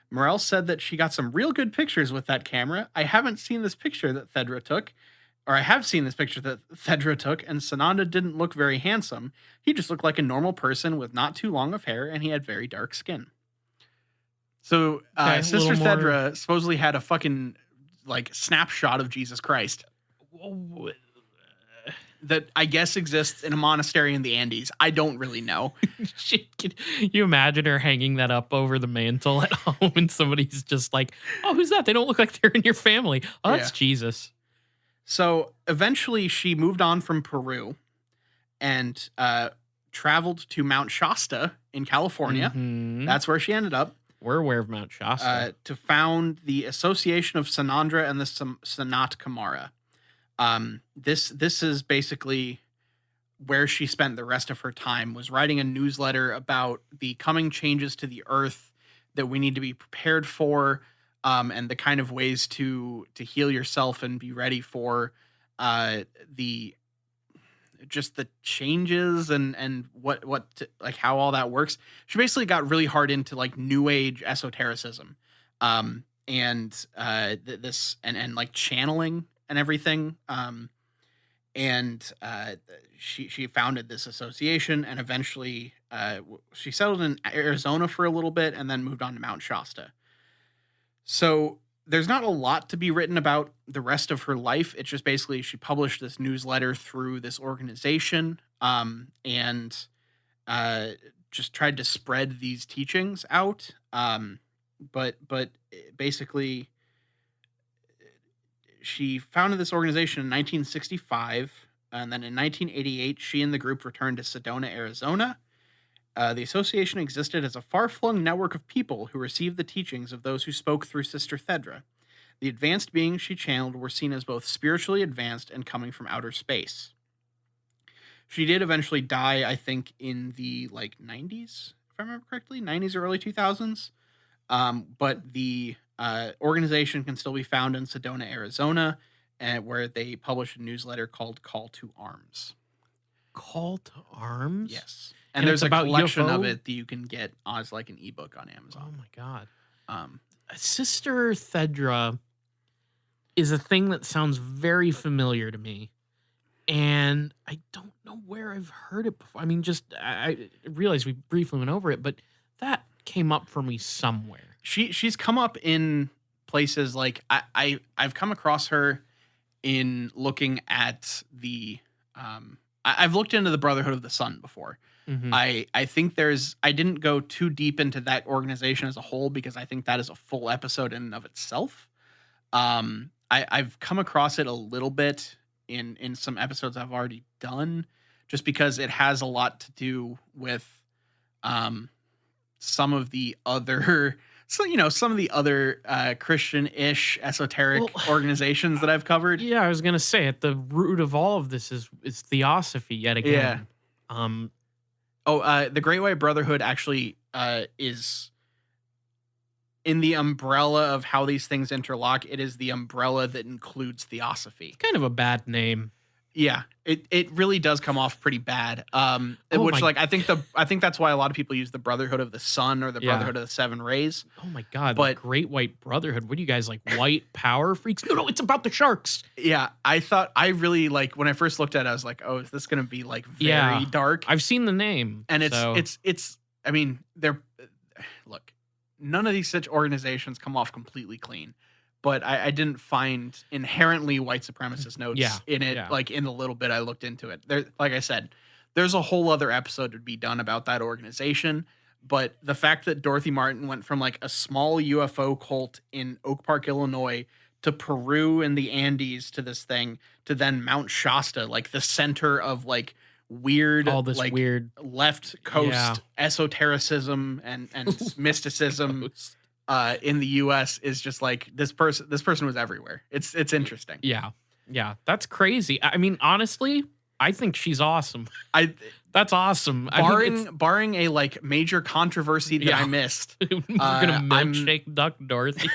Morel said that she got some real good pictures with that camera. I haven't seen this picture that Thedra took, or I have seen this picture that Thedra took, and Sananda didn't look very handsome. He just looked like a normal person with not too long of hair, and he had very dark skin. So Sister Thedra supposedly had a fucking like snapshot of Jesus Christ that I guess exists in a monastery in the Andes. I don't really know. Can you imagine her hanging that up over the mantle at home and somebody's just like, oh, who's that? They don't look like they're in your family. Oh, that's Jesus. So eventually she moved on from Peru and traveled to Mount Shasta in California. That's where she ended up. We're aware of Mount Shasta. To found the Association of Sananda and the Sanat Kamara. This is basically where she spent the rest of her time, was writing a newsletter about the coming changes to the earth that we need to be prepared for, and the kind of ways to heal yourself and be ready for the changes and like how all that works. She basically got really hard into like new age esotericism, and this and like channeling and everything. She founded this association, and eventually she settled in Arizona for a little bit and then moved on to Mount Shasta. So there's not a lot to be written about the rest of her life. It's just basically she published this newsletter through this organization, and just tried to spread these teachings out. But basically she founded this organization in 1965, and then in 1988, she and the group returned to Sedona, Arizona. The association existed as a far-flung network of people who received the teachings of those who spoke through Sister Thedra. The advanced beings she channeled were seen as both spiritually advanced and coming from outer space. She did eventually die, I think, in the like 90s, if I remember correctly, 90s or early 2000s. But the organization can still be found in Sedona, Arizona, where they publish a newsletter called Call to Arms. Call to Arms? Yes. And And it's there's a about collection of UFO? it that you can get as like an ebook on Oh Amazon. my God. Um, Sister Thedra is a thing that sounds very familiar to me. And I don't know where I've heard it before. I mean, I realize we briefly went over it, but that came up for me somewhere. she's come up in places like I've come across her in looking at the I've looked into the Brotherhood of the Sun before. Mhm. I think I didn't go too deep into that organization as a whole because I think that is a full episode in and of itself. I've come across it a little bit in some episodes I've already done, just because it has a lot to do with some of the other some of the other Christian-ish esoteric organizations that I've covered. Yeah, I was gonna say at the root of all of this is theosophy yet again. The Great White Brotherhood actually is in the umbrella of how these things interlock. It is the umbrella that includes theosophy. Kind of a bad name. Yeah, it really does come off pretty bad. my- Like I think that's why a lot of people use the Brotherhood of the Sun or the Yeah. Brotherhood of the Seven Rays. Oh my God, But- the Great White Brotherhood. What are you guys, like, white power freaks? No, it's about the sharks. Yeah, I really like when I first looked at it, I was like, oh, is this going to be like very Yeah. dark? I've seen the name. And so- it's I mean, look, none of these such organizations come off completely clean, but I didn't find inherently white supremacist notes in it. Yeah. Like in the little bit I looked into it, there, like I said, there's a whole other episode to be done about that organization. But the fact that Dorothy Martin went from like a small UFO cult in Oak Park, Illinois, to Peru and the Andes to this thing, to then Mount Shasta, like the center of like weird, all this like weird left coast Yeah. esotericism and mysticism in the U.S. is just like this person was everywhere. It's interesting. Yeah, that's crazy. I mean, honestly, I think she's awesome. That's awesome. Barring a like major controversy that I missed. We're gonna I'm- milkshake Duck Dorothy.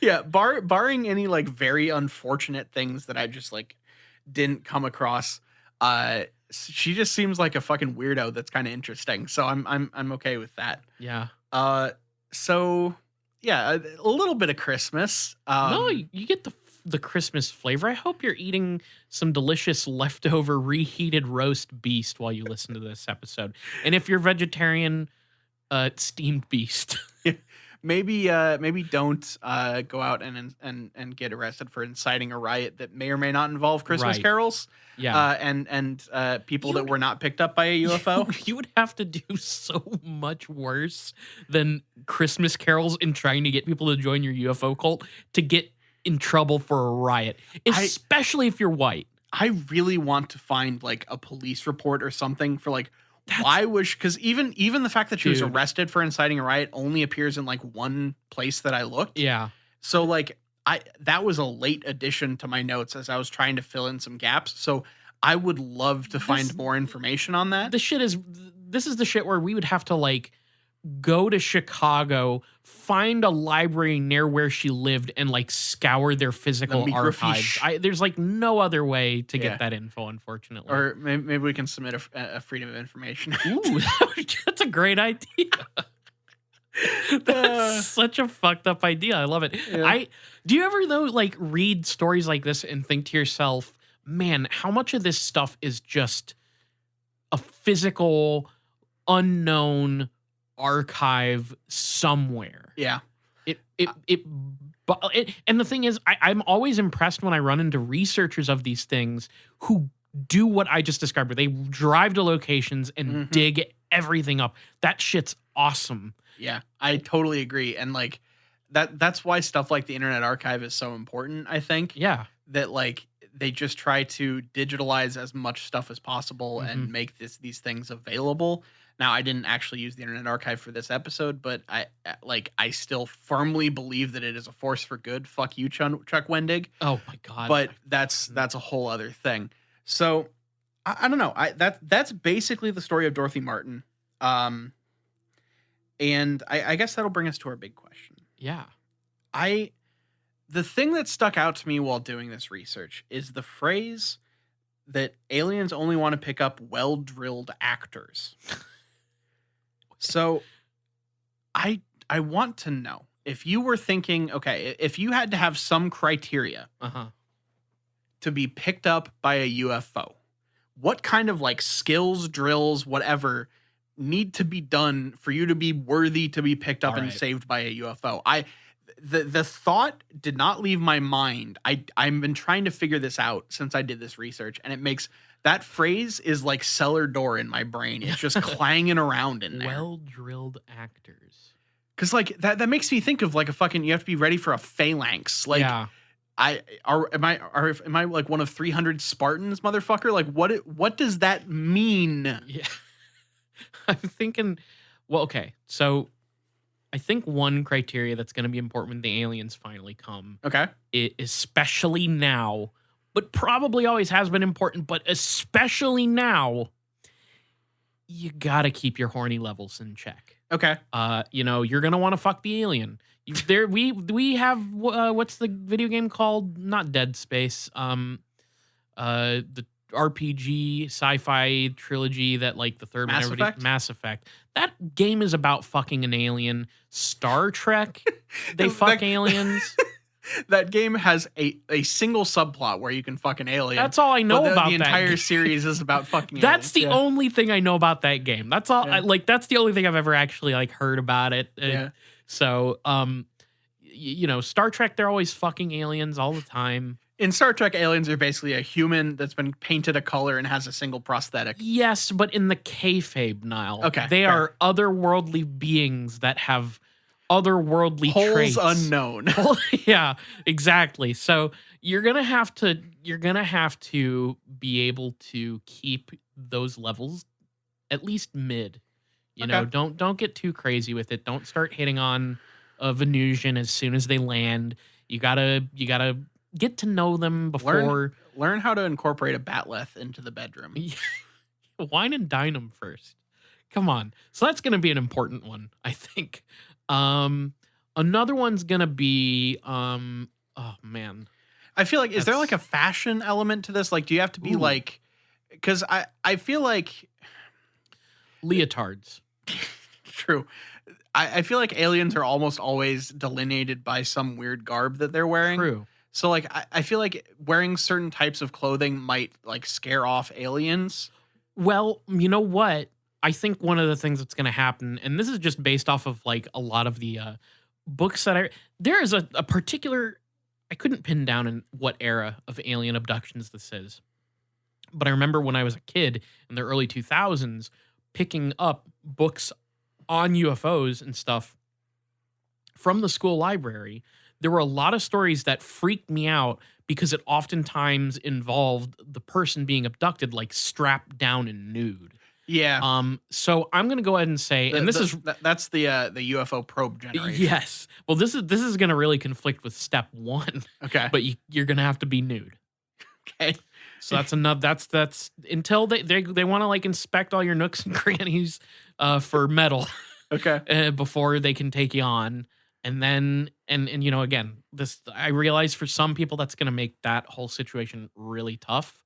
Yeah, barring any like very unfortunate things that I just like didn't come across, she just seems like a fucking weirdo that's kind of interesting. So I'm okay with that. Yeah. So yeah, a little bit of Christmas. No, you get the Christmas flavor. I hope you're eating some delicious leftover reheated roast beast while you listen to this episode. And if you're vegetarian, steamed beast. maybe don't go out and get arrested for inciting a riot that may or may not involve Christmas Right. carols. Yeah. And people that were not picked up by a UFO. You would have to do so much worse than Christmas carols in trying to get people to join your UFO cult to get in trouble for a riot, especially if you're white. I really want to find like a police report or something for like why was, because even the fact that she was Dude. arrested for inciting a riot only appears in like one place that I looked. Yeah. So like that was a late addition to my notes as I was trying to fill in some gaps. So I would love to find more information on that. This is the shit where we would have to like go to Chicago, find a library near where she lived, and like scour their physical archives. There's like no other way to get that info, unfortunately. Or maybe we can submit a Freedom of Information. Ooh, that's a great idea. That's such a fucked up idea. I love it. Yeah. Do you ever though like read stories like this and think to yourself, man, how much of this stuff is just a physical, unknown archive somewhere? Yeah. And the thing is, I'm always impressed when I run into researchers of these things who do what I just described, where they drive to locations and dig everything up. That shit's awesome. Yeah, I totally agree. And like that's why stuff like the Internet Archive is so important, I think. Yeah. That like they just try to digitalize as much stuff as possible and make these things available. Now, I didn't actually use the Internet Archive for this episode, but I still firmly believe that it is a force for good. Fuck you, Chuck Wendig. Oh my God. But that's a whole other thing. So I don't know. That's basically the story of Dorothy Martin. Um, and I guess that'll bring us to our big question. Yeah. The thing that stuck out to me while doing this research is the phrase that aliens only want to pick up well-drilled actors. So I want to know, if you were thinking, okay, if you had to have some criteria to be picked up by a UFO, what kind of like skills, drills, whatever need to be done for you to be worthy to be picked up and saved by a UFO? The thought did not leave my mind. I've been trying to figure this out since I did this research, and it makes that phrase is like cellar door in my brain. It's just clanging around in there. Well-drilled actors. Because like that makes me think of like a fucking, you have to be ready for a phalanx. Like, yeah. Am I like one of 300 Spartans, motherfucker? Like what does that mean? Yeah. I'm thinking, well, okay, so I think one criteria that's going to be important when the aliens finally come, okay, especially now, but probably always has been important, but especially now, you got to keep your horny levels in check. Okay. You're going to want to fuck the alien. We have what's the video game called? Not Dead Space. The RPG sci-fi trilogy that like the third Mass one, Effect? Mass Effect. That game is about fucking an alien. Star Trek, they fuck aliens. That game has a single subplot where you can fuck an alien. That's all I know about the that entire game. series is about fucking aliens. That's the only thing I know about that game. That's all. Yeah. That's the only thing I've ever actually like heard about it. Yeah. So, Star Trek, they're always fucking aliens all the time. In Star Trek, aliens are basically a human that's been painted a color and has a single prosthetic. Yes, but in the kayfabe, Nile, okay, they fair. are otherworldly beings that have otherworldly Holes traits. unknown. Yeah, exactly. So you're gonna have to be able to keep those levels at least mid. Don't get too crazy with it. Don't start hitting on a Venusian as soon as they land. You gotta get to know them before. Learn how to incorporate a batleth into the bedroom. Wine and dine them first. Come on. So that's going to be an important one, I think. Another one's going to be, oh man. I feel like, is there like a fashion element to this? Like, do you have to be like, because I feel like. Leotards. True. I feel like aliens are almost always delineated by some weird garb that they're wearing. True. So like I feel like wearing certain types of clothing might like scare off aliens. Well, you know what? I think one of the things that's going to happen, and this is just based off of like a lot of the books that there is a particular, I couldn't pin down in what era of alien abductions this is. But I remember when I was a kid in the early 2000s picking up books on UFOs and stuff from the school library. There were a lot of stories that freaked me out because it oftentimes involved the person being abducted, like strapped down and nude. Yeah. So I'm going to go ahead and say, that's the UFO probe generation. Yes. Well, this is going to really conflict with step one. Okay. But you're going to have to be nude. Okay. So that's enough. That's until they want to like inspect all your nooks and crannies for metal. Okay. Before they can take you on. And then, and again, I realize for some people that's going to make that whole situation really tough.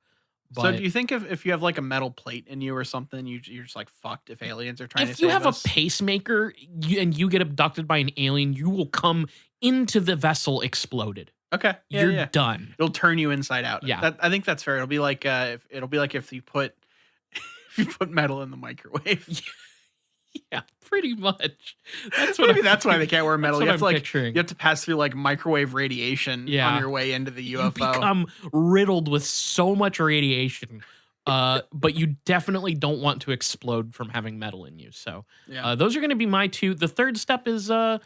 But so do you think if you have like a metal plate in you or something, you're just like fucked if aliens are trying to if you save have us? a pacemaker and you get abducted by an alien, you will come into the vessel exploded. Okay. Yeah, you're done. It'll turn you inside out. Yeah. I think that's fair. It'll be like if you put metal in the microwave. Yeah, pretty much. That's why they can't wear metal. You have to pass through like microwave radiation on your way into the UFO. You become riddled with so much radiation. But you definitely don't want to explode from having metal in you. So those are going to be my two. The third step is I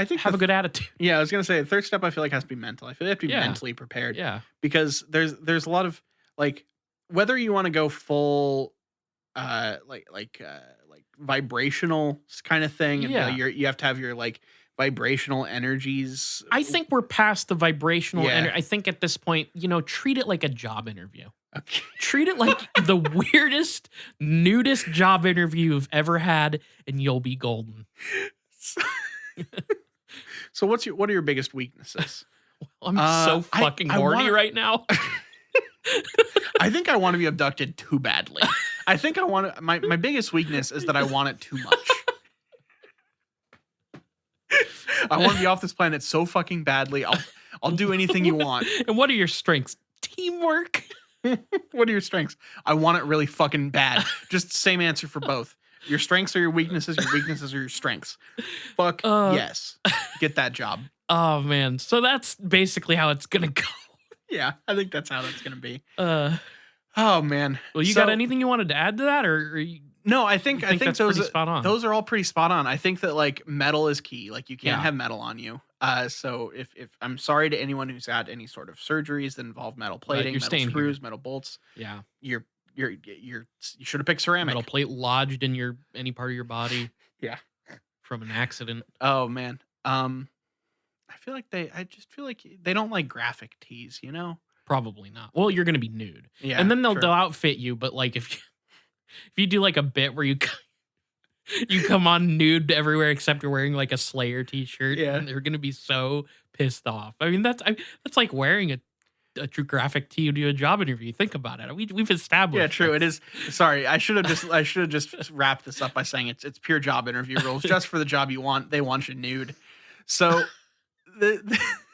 think have a good attitude. Yeah, I was going to say the third step I feel like has to be mental. I feel like you have to be mentally prepared. Yeah. Because there's a lot of like whether you want to go full like vibrational kind of thing and you have to have your like vibrational energies. I think we're past the vibrational Yeah. energy. I think at this point, treat it like a job interview. Okay. Treat it like the weirdest, nudist job interview you've ever had, and you'll be golden. So what are your biggest weaknesses? I'm so fucking horny right now. I think I want to be abducted too badly. I think my biggest weakness is that I want it too much. I want to be off this planet so fucking badly. I'll do anything you want. And what are your strengths? Teamwork. What are your strengths? I want it really fucking bad. Just same answer for both. Your strengths are your weaknesses. Your weaknesses are your strengths. Fuck yes. Get that job. Oh man. So that's basically how it's gonna go. Yeah, I think that's how that's gonna be. Oh man. Well, you got anything you wanted to add to that, or no? I think that's those pretty spot on. Those are all pretty spot on. I think that like metal is key. Like you can't Yeah. have metal on you. So if I'm sorry to anyone who's had any sort of surgeries that involve metal plating, you're metal staying screws, here. metal bolts, yeah, you should have picked ceramic. metal plate lodged in any part of your body. Yeah. From an accident. Oh man. I just feel like they don't like graphic tees, you know? Probably not. Well, you're gonna be nude. Yeah. And then they'll true. outfit you, but like if you do like a bit where you come on nude everywhere except you're wearing like a Slayer t-shirt, Yeah. and they're gonna be so pissed off. I mean, that's like wearing a true graphic tee to do a job interview. Think about it. We've established. Yeah, true. this. It is. Sorry, I should have just wrapped this up by saying it's pure job interview rules. Just for the job you want, they want you nude. So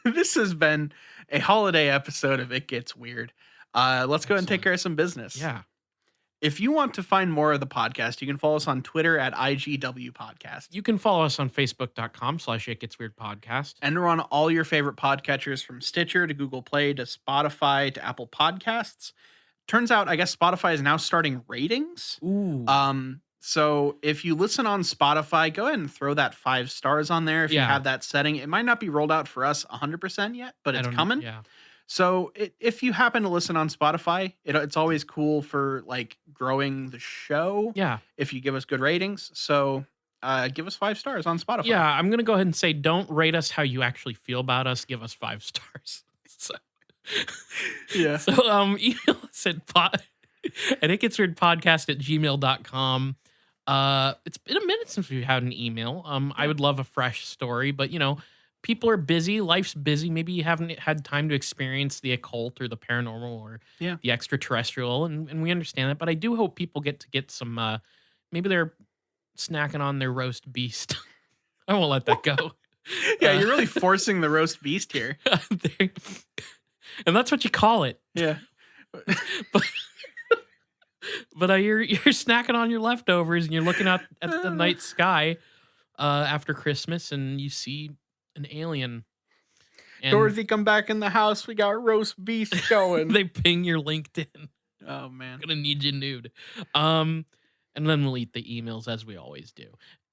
this has been a holiday episode of It Gets Weird. Let's go ahead and take care of some business. Yeah. If you want to find more of the podcast, you can follow us on Twitter at IGW Podcast. You can follow us on Facebook.com/ItGetsWeirdPodcast. And we're on all your favorite podcatchers from Stitcher to Google Play to Spotify to Apple Podcasts. Turns out, I guess Spotify is now starting ratings. Ooh. So if you listen on Spotify, go ahead and throw that 5 stars on there if you Yeah. have that setting. It might not be rolled out for us 100% yet, but it's coming. Yeah. So if you happen to listen on Spotify, it's always cool for like growing the show. Yeah. If you give us good ratings. So give us 5 stars on Spotify. Yeah. I'm going to go ahead and say, don't rate us how you actually feel about us. Give us 5 stars. So, Yeah. So email us at itgetsweirdpodcast@gmail.com. It's been a minute since we've had an email. I would love a fresh story, but people are busy. Life's busy. Maybe you haven't had time to experience the occult or the paranormal or the extraterrestrial, and we understand that. But I do hope people get some. Maybe they're snacking on their roast beast. I won't let that go. Yeah, you're really forcing the roast beast here. And that's what you call it. Yeah. But you're snacking on your leftovers, and you're looking out at the night sky after Christmas, and you see an alien. And Dorothy, come back in the house. We got roast beast going. they ping your LinkedIn. Oh man. Gonna need you nude. And then we'll eat the emails as we always do.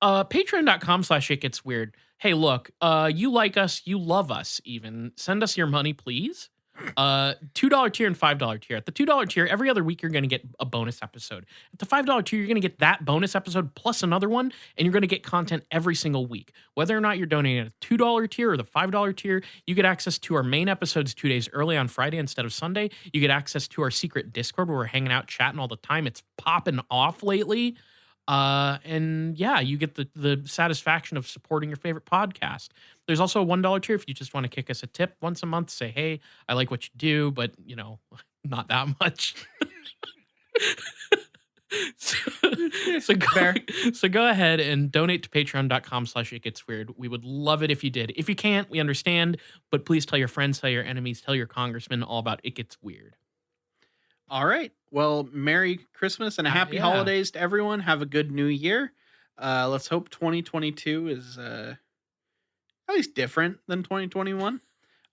Patreon.com/itgetsweird. Hey, look, you like us, you love us even. Send us your money, please. $2 tier and $5 tier. At the $2 tier, every other week you're going to get a bonus episode. At the $5 tier, you're going to get that bonus episode plus another one, and you're going to get content every single week. Whether or not you're donating at the $2 tier or the $5 tier, you get access to our main episodes 2 days early on Friday instead of Sunday. You get access to our secret Discord where we're hanging out, chatting all the time. It's popping off lately. And yeah, you get the satisfaction of supporting your favorite podcast. There's also a $1 tier if you just want to kick us a tip once a month. Say, hey, I like what you do, but not that much. So go ahead and donate to patreon.com/itgetsweird. We would love it if you did. If you can't, we understand, but please tell your friends, tell your enemies, tell your congressman all about It Gets Weird. All right. Well, Merry Christmas and a happy holidays to everyone. Have a good new year. Let's hope 2022 is at least different than 2021.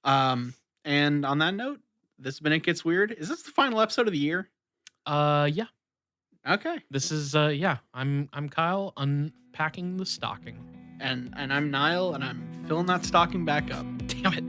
And on that note, this has been It Gets Weird. Is this the final episode of the year? Yeah. Okay. This is I'm Kyle unpacking the stocking. And I'm Nile, and I'm filling that stocking back up. Damn it.